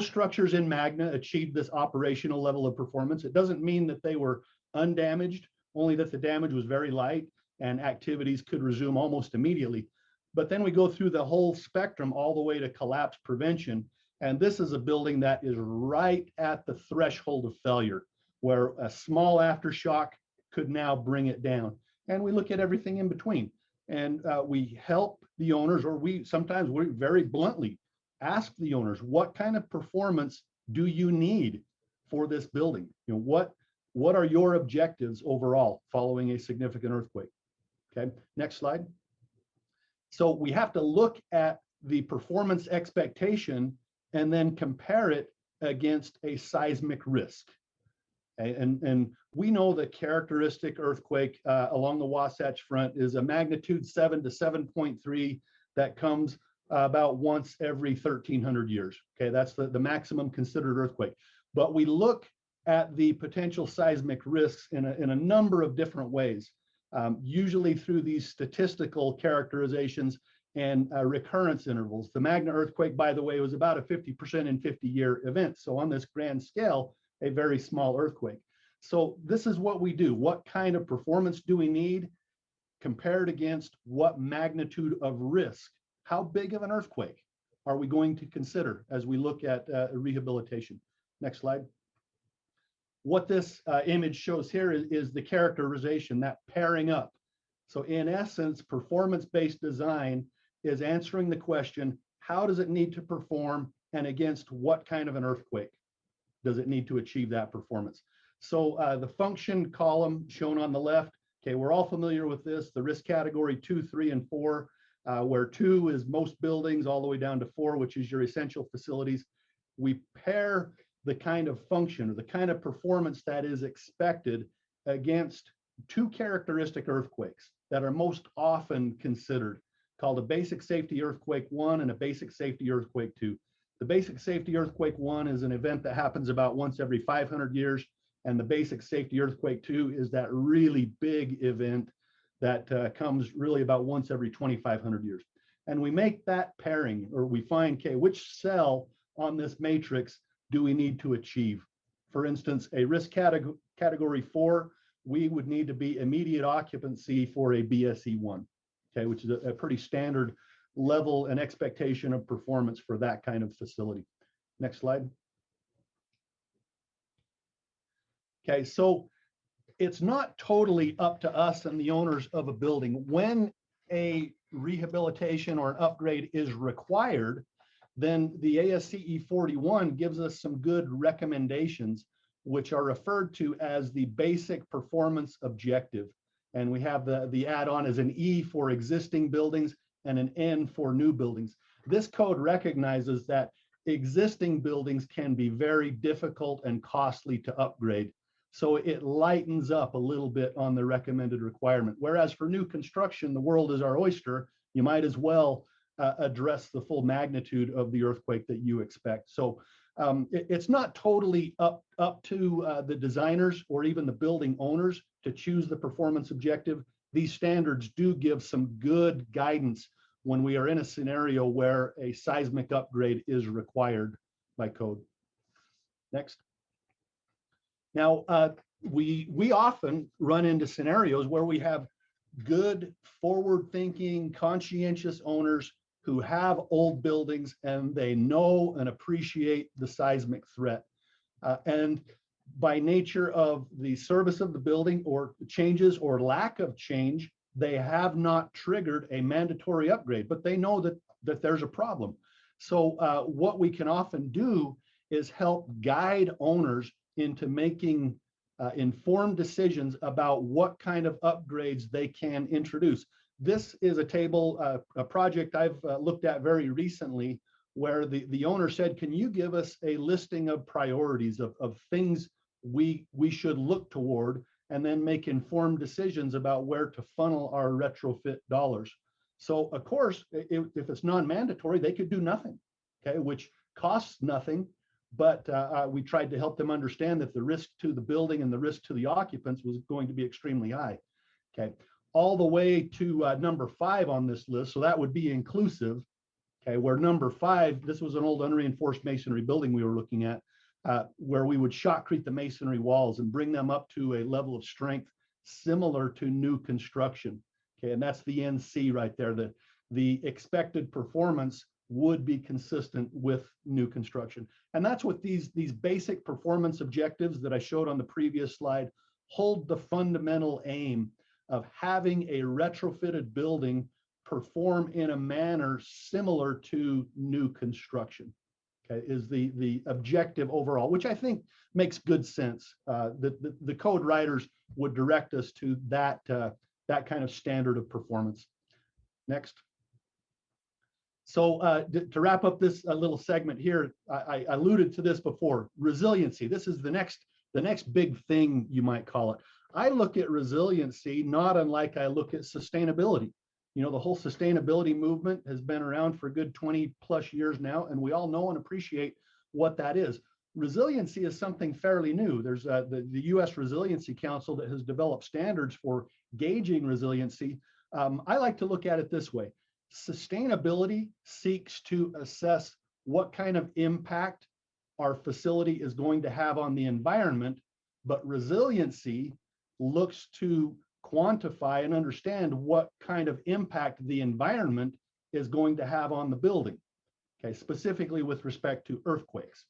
structures in Magna achieve this operational level of performance. It doesn't mean that they were undamaged, only that the damage was very light and activities could resume almost immediately. But then we go through the whole spectrum all the way to collapse prevention. And this is a building that is right at the threshold of failure, where a small aftershock could now bring it down. And we look at everything in between. And we help the owners, or sometimes we very bluntly ask the owners, what kind of performance do you need for this building? What are your objectives overall following a significant earthquake? Okay, next slide. So we have to look at the performance expectation and then compare it against a seismic risk. Okay? And we know the characteristic earthquake along the Wasatch Front is a magnitude 7 to 7.3 that comes about once every 1,300 years. Okay, that's the maximum considered earthquake. But we look at the potential seismic risks in a number of different ways, usually through these statistical characterizations and recurrence intervals. The Magna earthquake, by the way, was about a 50% in 50-year event. So on this grand scale, a very small earthquake. So this is what we do. What kind of performance do we need compared against what magnitude of risk? How big of an earthquake are we going to consider as we look at rehabilitation? Next slide. What this image shows here is the characterization, that pairing up. So in essence, performance-based design is answering the question, how does it need to perform and against what kind of an earthquake does it need to achieve that performance? So the function column shown on the left, okay, we're all familiar with this, the risk category 2, 3, and 4, where 2 is most buildings all the way down to 4, which is your essential facilities. We pair the kind of function or the kind of performance that is expected against 2 characteristic earthquakes that are most often considered, called a basic safety earthquake 1 and a basic safety earthquake 2. The basic safety earthquake 1 is an event that happens about once every 500 years, and the basic safety earthquake 2 is that really big event that comes really about once every 2,500 years. And we make that pairing, or we find, okay, which cell on this matrix do we need to achieve? For instance, a risk category 4, we would need to be immediate occupancy for a BSE1, okay, which is a pretty standard level and expectation of performance for that kind of facility. Next slide. Okay, so it's not totally up to us and the owners of a building. When a rehabilitation or an upgrade is required, then the ASCE 41 gives us some good recommendations, which are referred to as the basic performance objective. And we have the add-on as an E for existing buildings and an N for new buildings. This code recognizes that existing buildings can be very difficult and costly to upgrade. So it lightens up a little bit on the recommended requirement. Whereas for new construction, the world is our oyster. You might as well address the full magnitude of the earthquake that you expect. So it's not totally up to the designers or even the building owners to choose the performance objective. these standards do give some good guidance when we are in a scenario where a seismic upgrade is required by code. Next. Now, we often run into scenarios where we have good, forward-thinking, conscientious owners who have old buildings and they know and appreciate the seismic threat. And by nature of the service of the building or changes or lack of change, they have not triggered a mandatory upgrade, but they know that there's a problem. So what we can often do is help guide owners into making informed decisions about what kind of upgrades they can introduce. This is a table, a project I've looked at very recently, where the owner said, can you give us a listing of priorities of things we should look toward, and then make informed decisions about where to funnel our retrofit dollars. So of course, if it's non-mandatory, they could do nothing, okay, which costs nothing. But we tried to help them understand that the risk to the building and the risk to the occupants was going to be extremely high. Okay, all the way to number 5 on this list. So that would be inclusive. Okay, where number 5, this was an old unreinforced masonry building we were looking at, where we would shotcrete the masonry walls and bring them up to a level of strength similar to new construction. Okay, and that's the NC right there. The expected performance would be consistent with new construction. And that's what these basic performance objectives that I showed on the previous slide hold the fundamental aim of having a retrofitted building perform in a manner similar to new construction. Okay, is the objective overall, which I think makes good sense. The code writers would direct us to that kind of standard of performance. Next. So to wrap up this little segment here, I alluded to this before, resiliency. This is the next big thing, you might call it. I look at resiliency not unlike I look at sustainability. You know, the whole sustainability movement has been around for a good 20 plus years now, and we all know and appreciate what that is. Resiliency is something fairly new. There's the U.S. Resiliency Council that has developed standards for gauging resiliency. I like to look at it this way. Sustainability seeks to assess what kind of impact our facility is going to have on the environment, but resiliency looks to quantify and understand what kind of impact the environment is going to have on the building, okay, specifically with respect to earthquakes.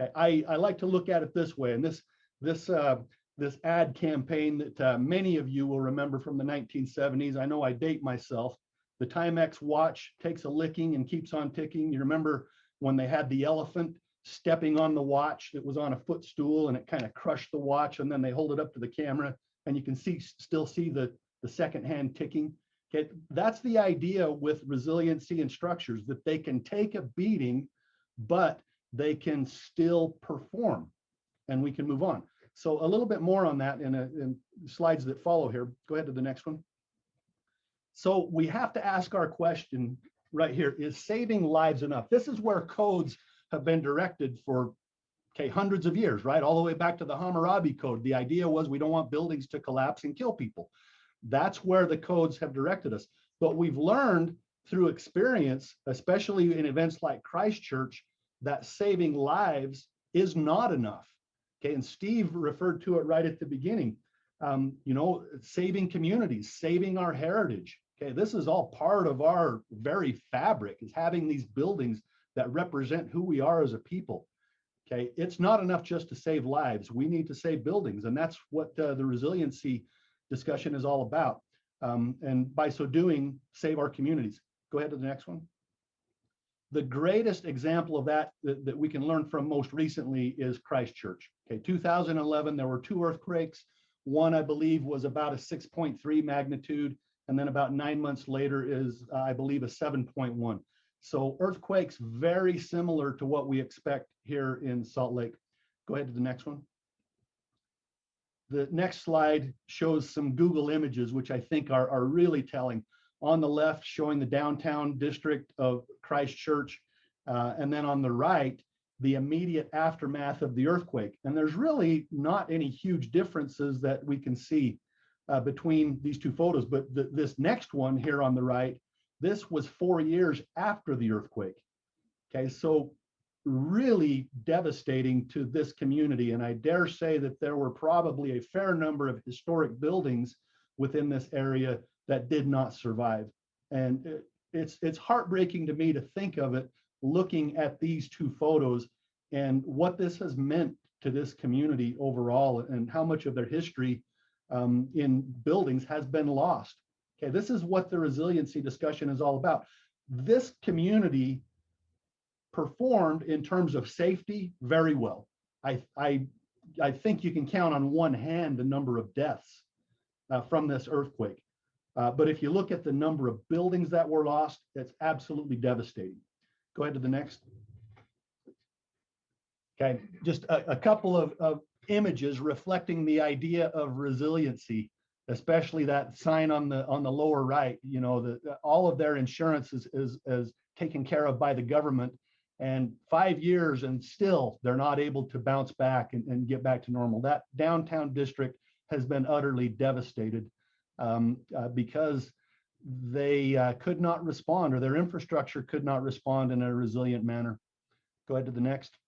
Okay, I like to look at it this way, and this ad campaign that many of you will remember from the 1970s, I know I date myself. The Timex watch takes a licking and keeps on ticking. You remember when they had the elephant stepping on the watch that was on a footstool and it kind of crushed the watch, and then they hold it up to the camera and you can still see the second hand ticking. Okay, that's the idea with resiliency and structures, that they can take a beating, but they can still perform, and we can move on. So a little bit more on that in slides that follow here. Go ahead to the next one. So we have to ask our question right here, is saving lives enough? This is where codes have been directed for hundreds of years, right? All the way back to the Hammurabi Code. The idea was we don't want buildings to collapse and kill people. That's where the codes have directed us. But we've learned through experience, especially in events like Christchurch, that saving lives is not enough. Okay, and Steve referred to it right at the beginning. You know, saving communities, saving our heritage. Okay, this is all part of our very fabric, is having these buildings that represent who we are as a people. Okay, it's not enough just to save lives. We need to save buildings, and that's what the resiliency discussion is all about. And by so doing, save our communities. Go ahead to the next one. The greatest example of that we can learn from most recently is Christchurch. Okay, 2011, there were 2 earthquakes. One, I believe, was about a 6.3 magnitude, and then about 9 months later is, I believe, a 7.1. So earthquakes very similar to what we expect here in Salt Lake. Go ahead to the next one. The next slide shows some Google images, which I think are really telling. On the left, showing the downtown district of Christchurch, and then on the right, the immediate aftermath of the earthquake. And there's really not any huge differences that we can see. between these two photos. But this next one here on the right, this was 4 years after the earthquake. Okay, so really devastating to this community. And I dare say that there were probably a fair number of historic buildings within this area that did not survive. And it's heartbreaking to me to think of it, looking at these two photos and what this has meant to this community overall, and how much of their history in buildings has been lost. Okay, this is what the resiliency discussion is all about. This community performed in terms of safety very well. I think you can count on one hand the number of deaths from this earthquake. But if you look at the number of buildings that were lost, it's absolutely devastating. Go ahead to the next. Okay, just a couple of images reflecting the idea of resiliency, especially that sign on the lower right. You know, all of their insurance is taken care of by the government, and 5 years and still they're not able to bounce back and get back to normal. That downtown district has been utterly devastated because they could not respond, or their infrastructure could not respond in a resilient manner. Go ahead to the next.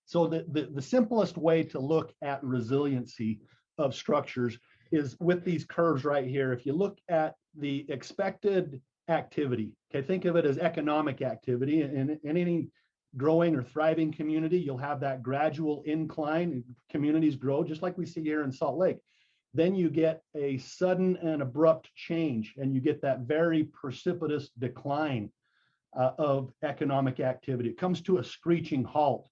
So the simplest way to look at resiliency of structures is with these curves right here. If you look at the expected activity, okay, think of it as economic activity. In any growing or thriving community, you'll have that gradual incline. Communities grow just like we see here in Salt Lake. Then you get a sudden and abrupt change, and you get that very precipitous decline of economic activity. It comes to a screeching halt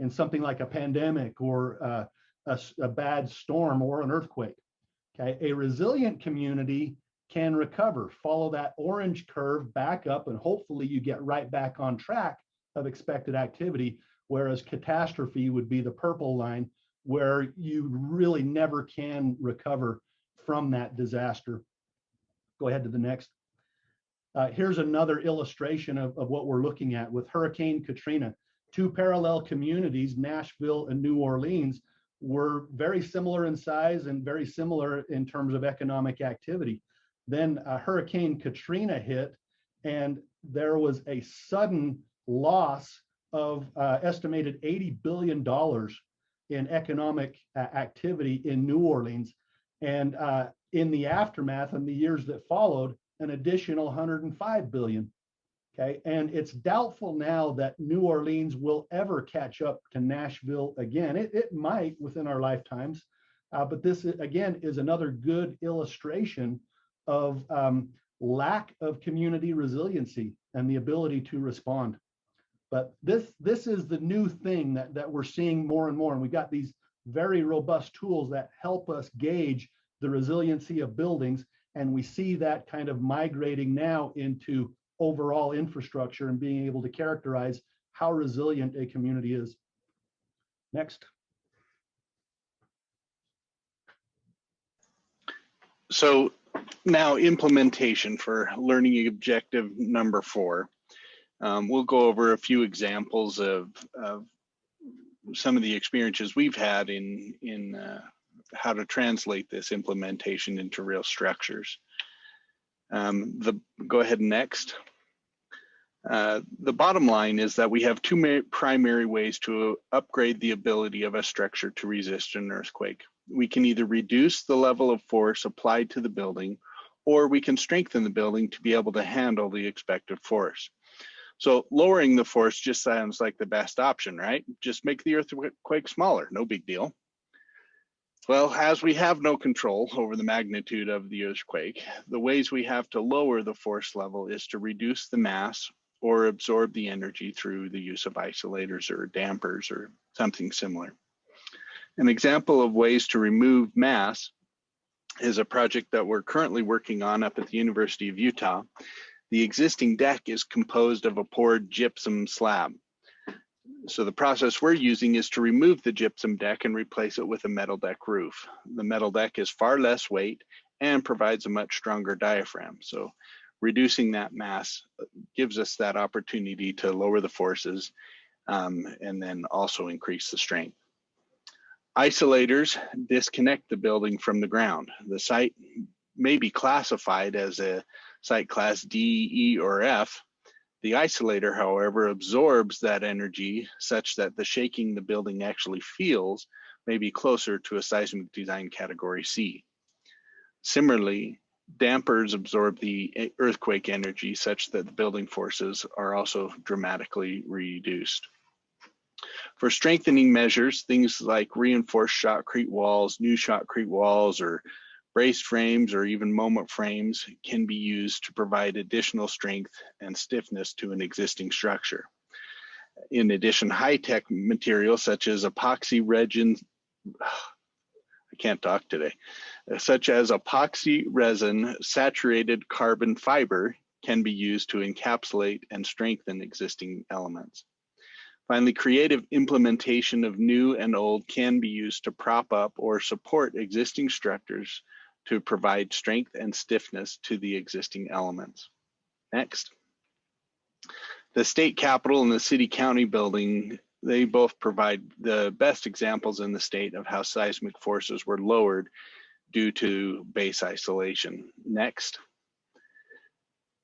in something like a pandemic or a bad storm or an earthquake. Okay, a resilient community can recover, follow that orange curve back up, and hopefully you get right back on track of expected activity, whereas catastrophe would be the purple line, where you really never can recover from that disaster. Go ahead to the next. Here's another illustration of what we're looking at with Hurricane Katrina. Two parallel communities, Nashville and New Orleans, were very similar in size and very similar in terms of economic activity. Then Hurricane Katrina hit, and there was a sudden loss of estimated $80 billion in economic activity in New Orleans. And in the aftermath and the years that followed, an additional 105 billion. Okay, and it's doubtful now that New Orleans will ever catch up to Nashville again. It might within our lifetimes, but this again is another good illustration of lack of community resiliency and the ability to respond. But this is the new thing that we're seeing more and more, and we got these very robust tools that help us gauge the resiliency of buildings, and we see that kind of migrating now into overall infrastructure and being able to characterize how resilient a community is. Next. So now implementation for learning objective number 4. We'll go over a few examples of some of the experiences we've had in how to translate this implementation into real structures. Go ahead next. The bottom line is that we have two primary ways to upgrade the ability of a structure to resist an earthquake. We can either reduce the level of force applied to the building, or we can strengthen the building to be able to handle the expected force. So lowering the force just sounds like the best option, right? Just make the earthquake smaller, no big deal. Well, as we have no control over the magnitude of the earthquake, the ways we have to lower the force level is to reduce the mass or absorb the energy through the use of isolators or dampers or something similar. An example of ways to remove mass is a project that we're currently working on up at the University of Utah. The existing deck is composed of a poured gypsum slab. So the process we're using is to remove the gypsum deck and replace it with a metal deck roof. The metal deck is far less weight and provides a much stronger diaphragm. So reducing that mass gives us that opportunity to lower the forces and then also increase the strength. Isolators disconnect the building from the ground. The site may be classified as a site class D, E, or F. The isolator, however, absorbs that energy such that the shaking the building actually feels may be closer to a seismic design category C. Similarly, dampers absorb the earthquake energy such that the building forces are also dramatically reduced. For strengthening measures, things like reinforced shotcrete walls, new shotcrete walls, or braced frames, or even moment frames can be used to provide additional strength and stiffness to an existing structure. In addition, high-tech materials such as epoxy resin, I can't talk today, such as epoxy resin saturated carbon fiber can be used to encapsulate and strengthen existing elements. Finally, creative implementation of new and old can be used to prop up or support existing structures to provide strength and stiffness to the existing elements. Next. The state capitol and the city county building, they both provide the best examples in the state of how seismic forces were lowered due to base isolation. Next.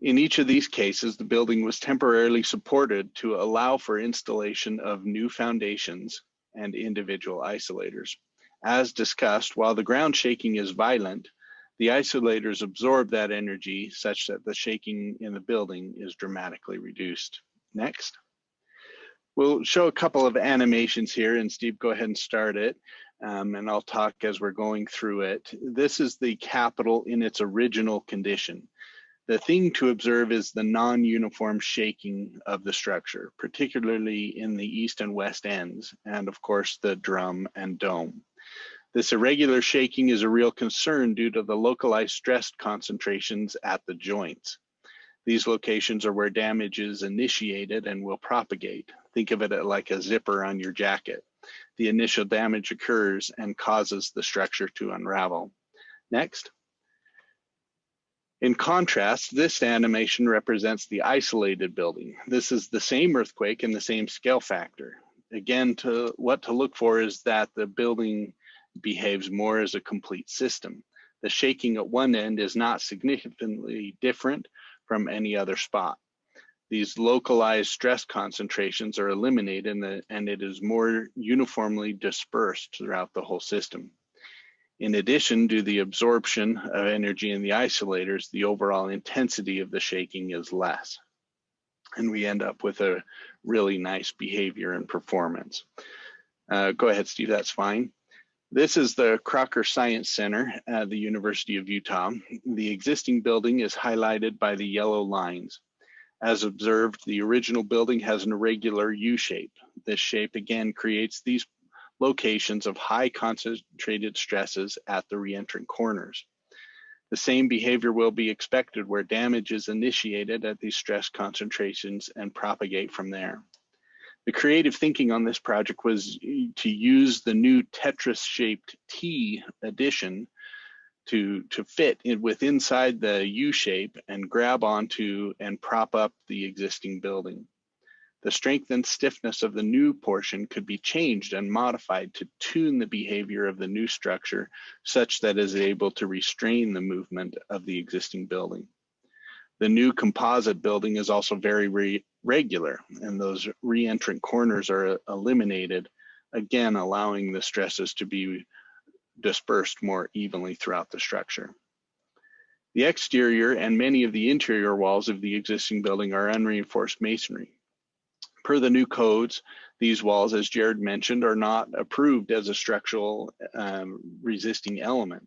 In each of these cases, the building was temporarily supported to allow for installation of new foundations and individual isolators. As discussed, while the ground shaking is violent, the isolators absorb that energy such that the shaking in the building is dramatically reduced. Next. We'll show a couple of animations here, and Steve, go ahead and start it, and I'll talk as we're going through it. This is the capitol in its original condition. The thing to observe is the non-uniform shaking of the structure, particularly in the east and west ends, and of course the drum and dome. This irregular shaking is a real concern due to the localized stress concentrations at the joints. These locations are where damage is initiated and will propagate. Think of it like a zipper on your jacket. The initial damage occurs and causes the structure to unravel. Next. In contrast, this animation represents the isolated building. This is the same earthquake and the same scale factor. Again, what to look for is that the building behaves more as a complete system. The shaking at one end is not significantly different from any other spot. These localized stress concentrations are eliminated and it is more uniformly dispersed throughout the whole system. In addition to the absorption of energy in the isolators, the overall intensity of the shaking is less. And we end up with a really nice behavior and performance. Go ahead, Steve, that's fine. This is the Crocker Science Center at the University of Utah. The existing building is highlighted by the yellow lines. As observed, the original building has an irregular U shape. This shape again creates these locations of high concentrated stresses at the reentrant corners. The same behavior will be expected where damage is initiated at these stress concentrations and propagate from there. The creative thinking on this project was to use the new Tetris-shaped T addition to fit inside the U shape and grab onto and prop up the existing building. The strength and stiffness of the new portion could be changed and modified to tune the behavior of the new structure such that it is able to restrain the movement of the existing building. The new composite building is also very regular, and those reentrant corners are eliminated, again allowing the stresses to be dispersed more evenly throughout the structure. The exterior and many of the interior walls of the existing building are unreinforced masonry. Per the new codes, these walls, as Jerod mentioned, are not approved as a structural resisting element.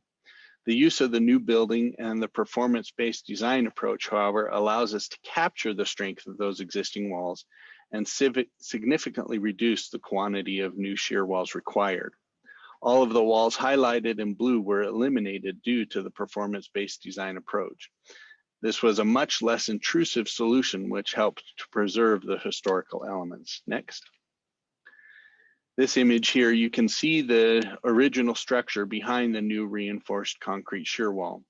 The use of the new building and the performance-based design approach, however, allows us to capture the strength of those existing walls and significantly reduce the quantity of new shear walls required. All of the walls highlighted in blue were eliminated due to the performance-based design approach. This was a much less intrusive solution, which helped to preserve the historical elements. Next. This image here, you can see the original structure behind the new reinforced concrete shear wall.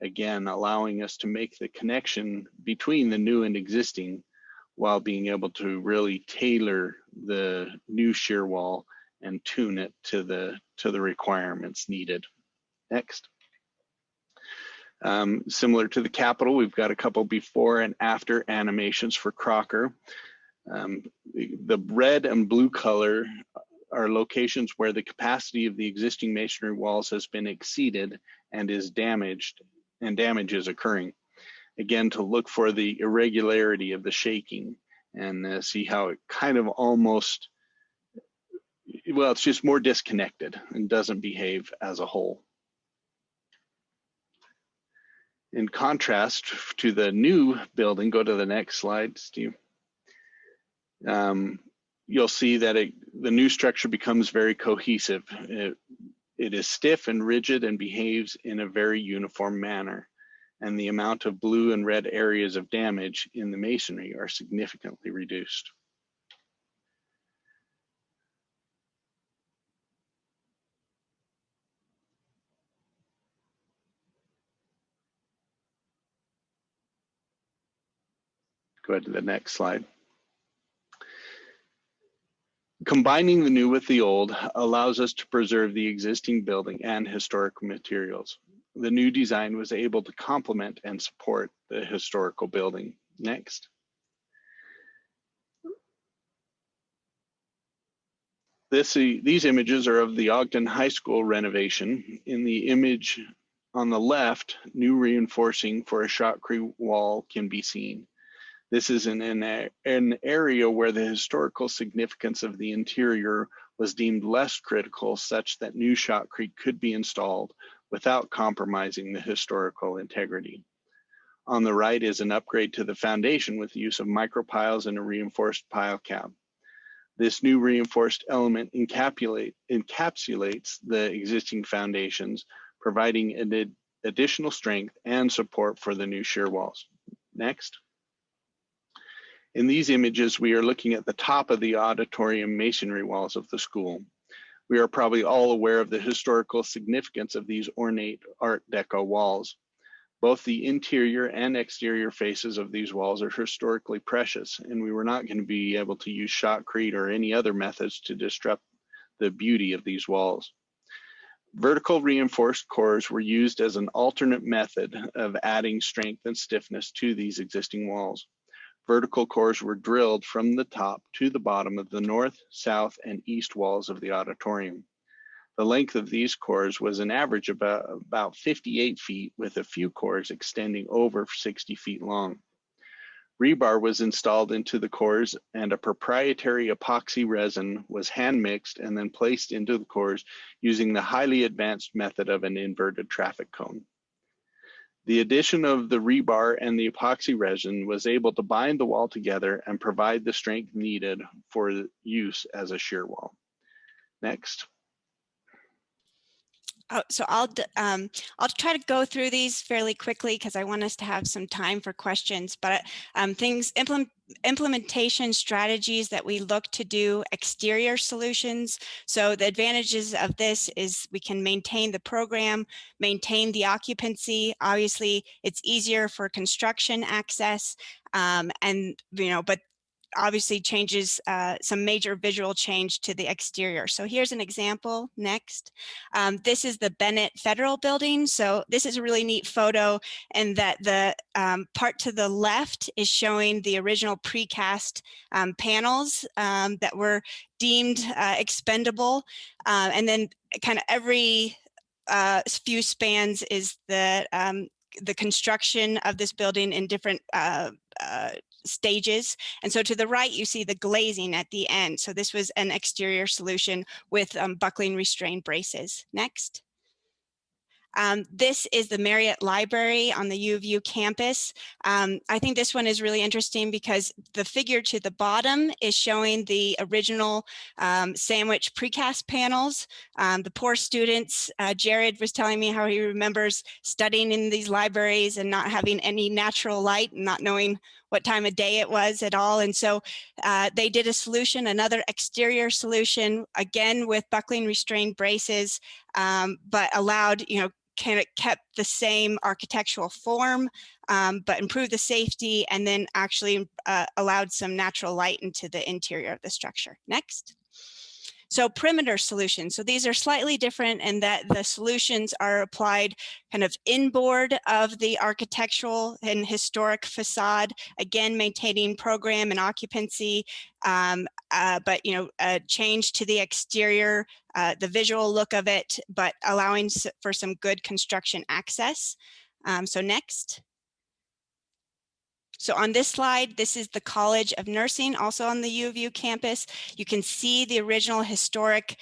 Again, allowing us to make the connection between the new and existing while being able to really tailor the new shear wall and tune it to the to the requirements needed. Next. Similar to the Capitol, we've got a couple before and after animations for Crocker. The red and blue color are locations where the capacity of the existing masonry walls has been exceeded and is damaged, and damage is occurring. Again, to look for the irregularity of the shaking and see how it kind of almost, well, it's just more disconnected and doesn't behave as a whole. In contrast to the new building, go to the next slide, Steve. You'll see that the new structure becomes very cohesive. It is stiff and rigid and behaves in a very uniform manner. And the amount of blue and red areas of damage in the masonry are significantly reduced. Go ahead to the next slide. Combining the new with the old allows us to preserve the existing building and historical materials. The new design was able to complement and support the historical building. Next. These images are of the Ogden High School renovation. In the image on the left, new reinforcing for a shotcrete wall can be seen. This is in an area where the historical significance of the interior was deemed less critical, such that new shotcrete could be installed without compromising the historical integrity. On the right is an upgrade to the foundation with the use of micropiles and a reinforced pile cap. This new reinforced element encapsulates the existing foundations, providing an additional strength and support for the new shear walls. Next. In these images, we are looking at the top of the auditorium masonry walls of the school. We are probably all aware of the historical significance of these ornate Art Deco walls. Both the interior and exterior faces of these walls are historically precious, and we were not going to be able to use shotcrete or any other methods to disrupt the beauty of these walls. Vertical reinforced cores were used as an alternate method of adding strength and stiffness to these existing walls. Vertical cores were drilled from the top to the bottom of the north, south, and east walls of the auditorium. The length of these cores was an average of about 58 feet, with a few cores extending over 60 feet long. Rebar was installed into the cores, and a proprietary epoxy resin was hand mixed and then placed into the cores using the highly advanced method of an inverted traffic cone. The addition of the rebar and the epoxy resin was able to bind the wall together and provide the strength needed for use as a shear wall. Next. Oh, so I'll try to go through these fairly quickly because I want us to have some time for questions. But implementation strategies that we look to do exterior solutions. So the advantages of this is we can maintain the program, maintain the occupancy. Obviously, it's easier for construction access, but obviously changes some major visual change to the exterior. So here's an example. Next. This is the Bennett Federal Building. So this is a really neat photo, and that the part to the left is showing the original precast panels that were deemed expendable. And then kind of every few spans is the construction of this building in different stages. And so to the right, you see the glazing at the end. So this was an exterior solution with buckling restrained braces. Next. This is the Marriott Library on the U of U campus. I think this one is really interesting because the figure to the bottom is showing the original sandwich precast panels. The poor students, Jerod was telling me how he remembers studying in these libraries and not having any natural light and not knowing what time of day it was at all. And so they did a solution, another exterior solution, again with buckling restrained braces, but allowed, kind of kept the same architectural form, but improved the safety, and then actually allowed some natural light into the interior of the structure. Next. So perimeter solutions. So these are slightly different in that the solutions are applied kind of inboard of the architectural and historic facade, again, maintaining program and occupancy, but a change to the exterior, the visual look of it, but allowing for some good construction access. So next. So on this slide, this is the College of Nursing, also on the U of U campus. You can see the original historic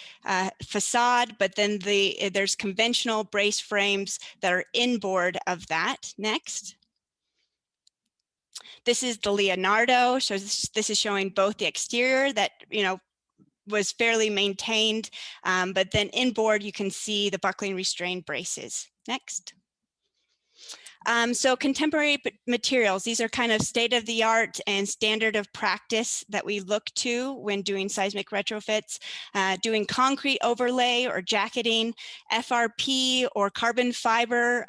facade, but then there's conventional brace frames that are inboard of that. Next. This is the Leonardo. So this is showing both the exterior that, was fairly maintained, but then inboard, you can see the buckling restrained braces. Next. So contemporary materials, these are kind of state of the art and standard of practice that we look to when doing seismic retrofits, doing concrete overlay or jacketing, FRP or carbon fiber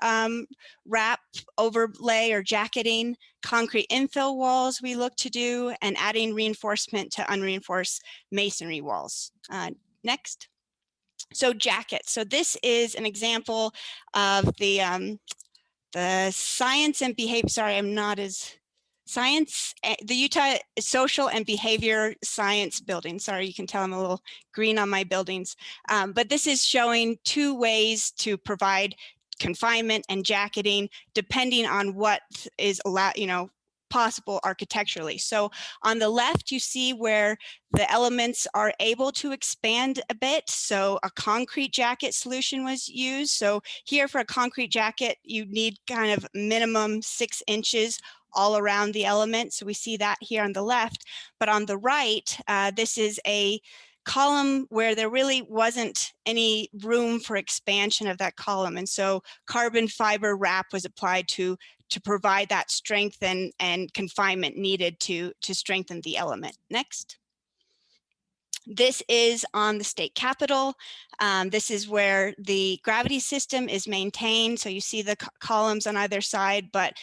wrap overlay or jacketing, concrete infill walls we look to do, and adding reinforcement to unreinforced masonry walls. Next. So jackets. So this is an example of the science and behavior, sorry, I'm not as science, the Utah Social and Behavior Science building. Sorry, you can tell I'm a little green on my buildings. But this is showing two ways to provide confinement and jacketing depending on what is allowed, possible architecturally. So on the left, you see where the elements are able to expand a bit. So a concrete jacket solution was used. So here for a concrete jacket, you need kind of minimum 6 inches all around the element. So we see that here on the left, but on the right, this is a column where there really wasn't any room for expansion of that column. And so carbon fiber wrap was applied to provide that strength and confinement needed to strengthen the element. Next. This is on the state capitol. This is where the gravity system is maintained. So you see the columns on either side, but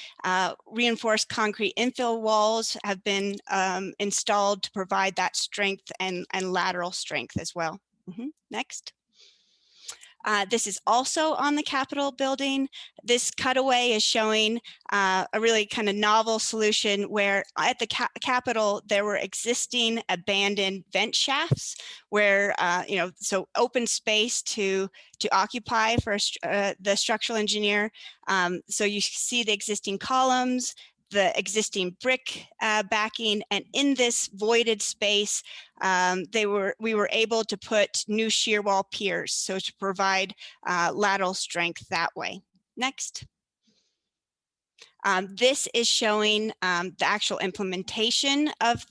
reinforced concrete infill walls have been installed to provide that strength and lateral strength as well. Next. This is also on the Capitol building. This cutaway is showing a really kind of novel solution where at the Capitol there were existing abandoned vent shafts where, so open space to occupy for the structural engineer. So you see the existing columns, the existing brick backing, and in this voided space, we were able to put new shear wall piers, so to provide lateral strength that way. Next. This is showing the actual implementation of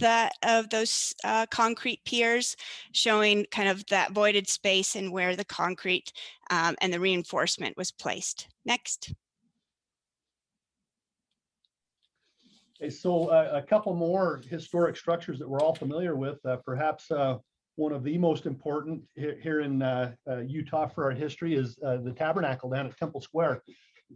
those concrete piers, showing kind of that voided space and where the concrete and the reinforcement was placed. Next. Okay, so a couple more historic structures that we're all familiar with, perhaps one of the most important here in Utah for our history is the tabernacle down at Temple Square.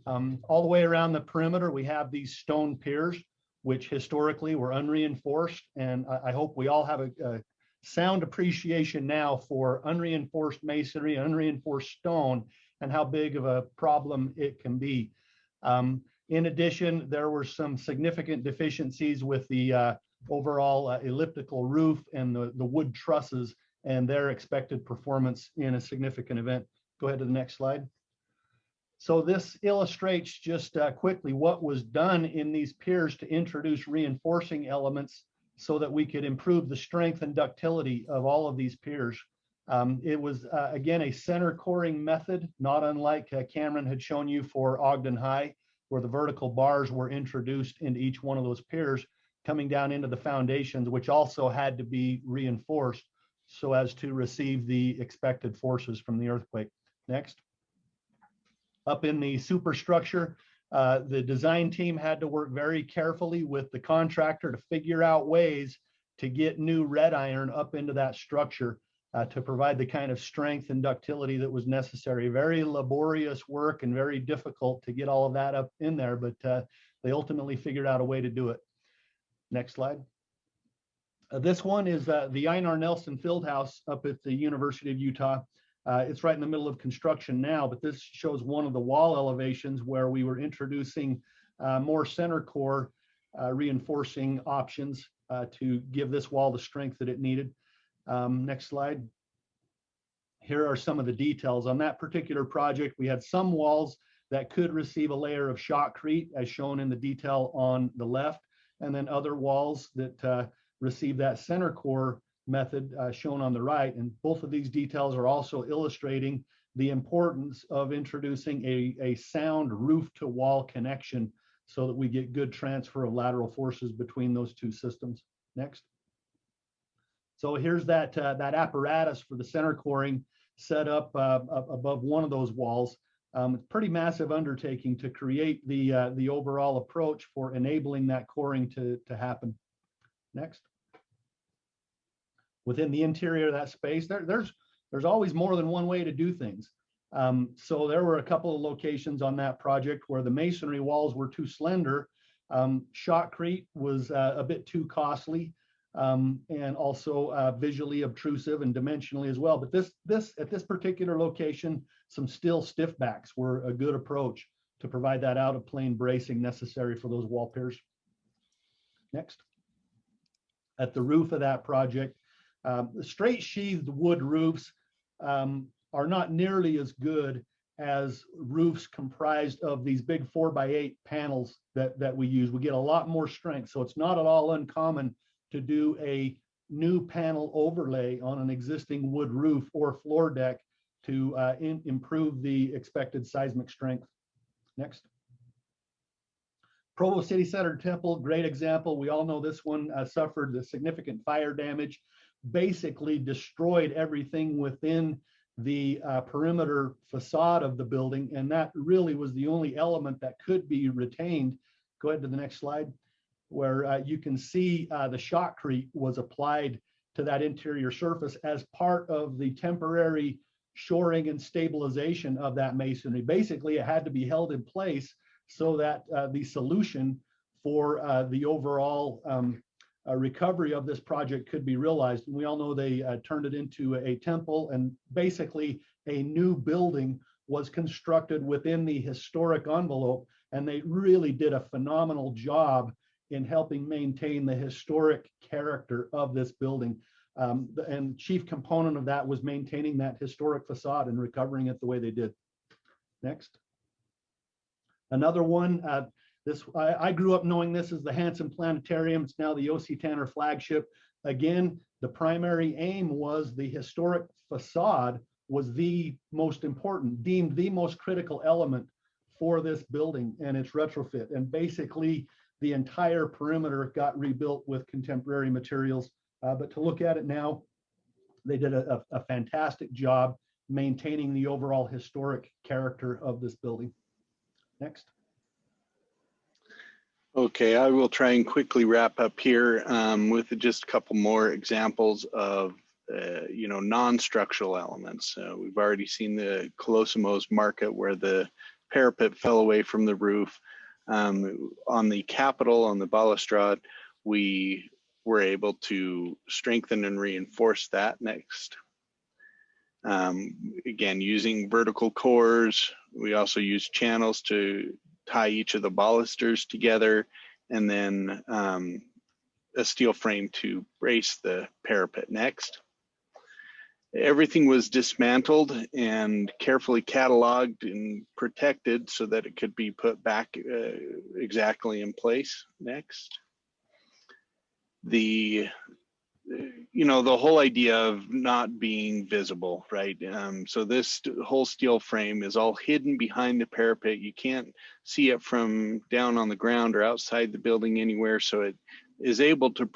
All the way around the perimeter, we have these stone piers, which historically were unreinforced. And I hope we all have a sound appreciation now for unreinforced masonry, unreinforced stone, and how big of a problem it can be. In addition, there were some significant deficiencies with the overall elliptical roof and the wood trusses and their expected performance in a significant event. Go ahead to the next slide. So this illustrates just quickly what was done in these piers to introduce reinforcing elements so that we could improve the strength and ductility of all of these piers. It was, again, a center coring method, not unlike Cameron had shown you for Ogden High, where the vertical bars were introduced into each one of those piers, coming down into the foundations, which also had to be reinforced so as to receive the expected forces from the earthquake. Next. Up in the superstructure, the design team had to work very carefully with the contractor to figure out ways to get new red iron up into that structure to provide the kind of strength and ductility that was necessary. Very laborious work and very difficult to get all of that up in there, but they ultimately figured out a way to do it. Next slide. This one is the Einar Nelson Fieldhouse up at the University of Utah. It's right in the middle of construction now, but this shows one of the wall elevations where we were introducing more center core reinforcing options to give this wall the strength that it needed. Next slide. Here are some of the details. On that particular project, we had some walls that could receive a layer of shotcrete, as shown in the detail on the left, and then other walls that receive that center core method shown on the right. And both of these details are also illustrating the importance of introducing a sound roof to wall connection so that we get good transfer of lateral forces between those two systems. Next. So here's that apparatus for the center coring set up above one of those walls. It's a pretty massive undertaking to create the overall approach for enabling that coring to happen. Next. Within the interior of that space, there's always more than one way to do things. So there were a couple of locations on that project where the masonry walls were too slender. Shotcrete was a bit too costly and also visually obtrusive and dimensionally as well. But at this particular location, some steel stiffbacks were a good approach to provide that out of plane bracing necessary for those wall piers. Next. At the roof of that project, the straight sheathed wood roofs are not nearly as good as roofs comprised of these big 4x8 panels that we use. We get a lot more strength. So it's not at all uncommon to do a new panel overlay on an existing wood roof or floor deck to improve the expected seismic strength. Next. Provo City Center Temple, great example. We all know this one suffered the significant fire damage, basically destroyed everything within the perimeter facade of the building, and that really was the only element that could be retained. Go ahead to the next slide, where you can see the shotcrete was applied to that interior surface as part of the temporary shoring and stabilization of that masonry. Basically, it had to be held in place so that the solution for the overall recovery of this project could be realized. And we all know they turned it into a temple, and basically a new building was constructed within the historic envelope, and they really did a phenomenal job in helping maintain the historic character of this building. And chief component of that was maintaining that historic facade and recovering it the way they did. Next. Another one, I grew up knowing this as the Hanson Planetarium. It's now the O.C. Tanner flagship. Again, the primary aim was the historic facade was the most important, deemed the most critical element for this building and its retrofit. And basically, the entire perimeter got rebuilt with contemporary materials. But to look at it now, they did a fantastic job maintaining the overall historic character of this building. Next. Okay, I will try and quickly wrap up here with just a couple more examples of non-structural elements. We've already seen the Colosimo's market where the parapet fell away from the roof. On the Capitol, on the balustrade, we were able to strengthen and reinforce that. Next. Again, using vertical cores, we also use channels to tie each of the balusters together, and then a steel frame to brace the parapet. Next. Everything was dismantled and carefully cataloged and protected so that it could be put back exactly in place. Next. The whole idea of not being visible, right? So this whole steel frame is all hidden behind the parapet. You can't see it from down on the ground or outside the building anywhere. So it is able to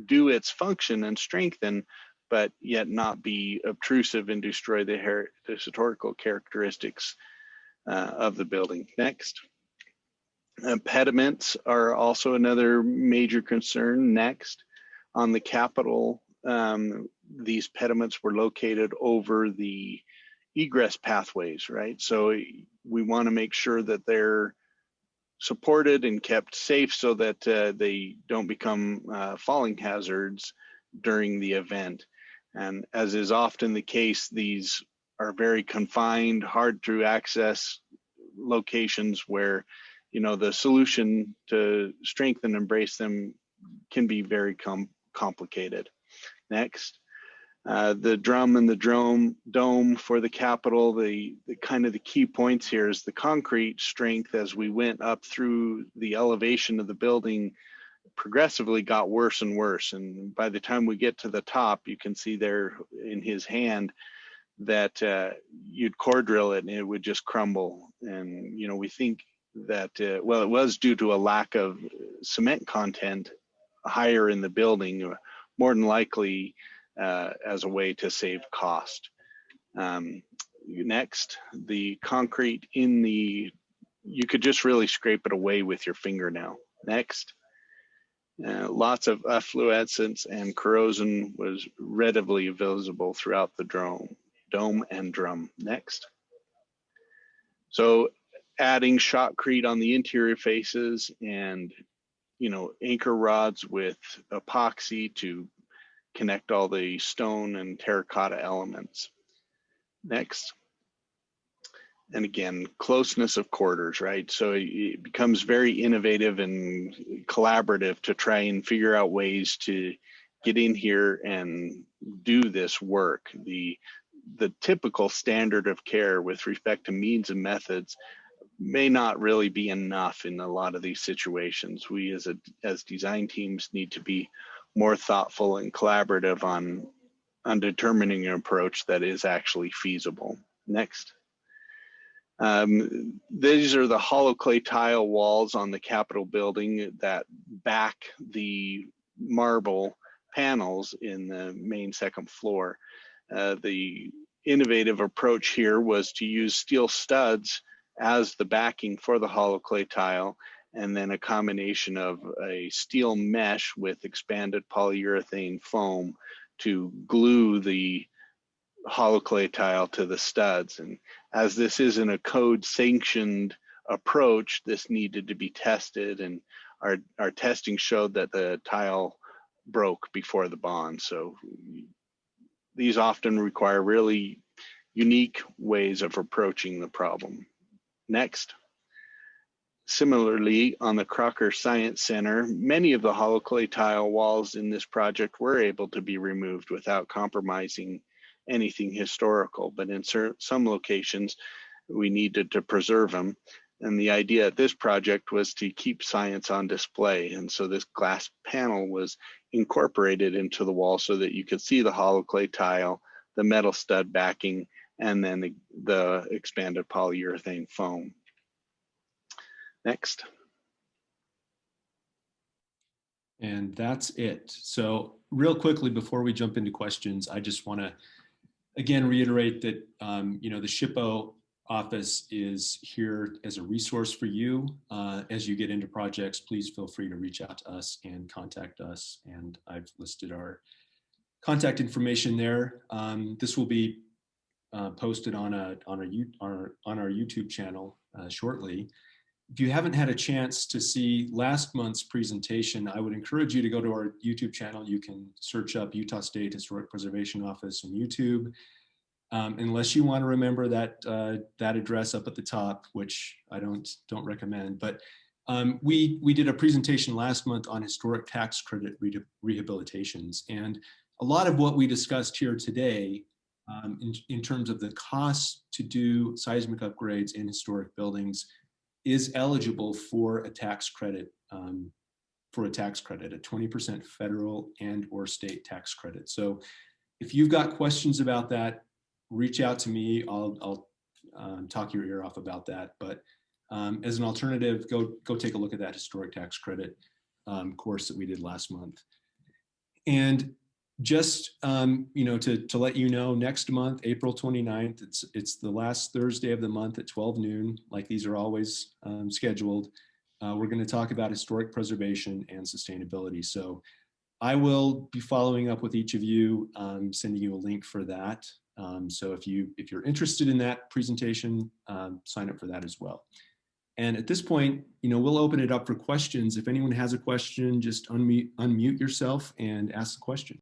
do its function and strengthen, but yet not be obtrusive and destroy the historical characteristics of the building. Next. Pediments are also another major concern. Next. On the Capitol, these pediments were located over the egress pathways, right? So we want to make sure that they're supported and kept safe so that they don't become falling hazards during the event. And as is often the case, these are very confined, hard to access locations where, you know, the solution to strengthen and brace them can be very complicated. Next. The drum and the dome for the Capitol, the kind of the key points here is the concrete strength as we went up through the elevation of the building progressively got worse and worse. And by the time we get to the top, you can see there in his hand that you'd core drill it and it would just crumble. And, you know, we think that, well, it was due to a lack of cement content higher in the building, more than likely as a way to save cost. Next, the concrete in the, you could just really scrape it away with your fingernail. Next, lots of efflorescence and corrosion was readily visible throughout the dome and drum. Next. So adding shotcrete on the interior faces and, you know, anchor rods with epoxy to connect all the stone and terracotta elements. Next. And again, closeness of quarters, right? So it becomes very innovative and collaborative to try and figure out ways to get in here and do this work. The typical standard of care with respect to means and methods may not really be enough in a lot of these situations. We as design teams need to be more thoughtful and collaborative on determining an approach that is actually feasible. Next. These are the hollow clay tile walls on the Capitol building that back the marble panels in the main second floor. The innovative approach here was to use steel studs as the backing for the hollow clay tile, and then a combination of a steel mesh with expanded polyurethane foam to glue the hollow clay tile to the studs. And as this isn't a code sanctioned approach, this needed to be tested, and our testing showed that the tile broke before the bond. So these often require really unique ways of approaching the problem. Next. Similarly, on the Crocker Science Center, many of the hollow clay tile walls in this project were able to be removed without compromising anything historical, but in some locations, we needed to preserve them. And the idea at this project was to keep science on display. And so this glass panel was incorporated into the wall so that you could see the hollow clay tile, the metal stud backing, and then the expanded polyurethane foam. Next. And that's it. So real quickly, before we jump into questions, I just want to, again, reiterate that, you know, the SHPO office is here as a resource for you. As you get into projects, please feel free to reach out to us and contact us. And I've listed our contact information there. This will be posted on our YouTube channel shortly. If you haven't had a chance to see last month's presentation, I would encourage you to go to our YouTube channel. You can search up Utah State Historic Preservation Office on YouTube. Unless you want to remember that address up at the top, which I don't recommend. But we did a presentation last month on historic tax credit rehabilitations, and a lot of what we discussed here today, in terms of the cost to do seismic upgrades in historic buildings, is eligible for a tax credit, a 20% federal and or state tax credit. So if you've got questions about that, reach out to me. I'll talk your ear off about that. But as an alternative, go take a look at that historic tax credit course that we did last month. And just you know, to let you know, next month, April 29th, it's the last Thursday of the month at 12 noon, like these are always scheduled. We're going to talk about historic preservation and sustainability. So I will be following up with each of you, sending you a link for that. So if you're interested in that presentation, sign up for that as well. And at this point, we'll open it up for questions. If anyone has a question, just unmute yourself and ask the question.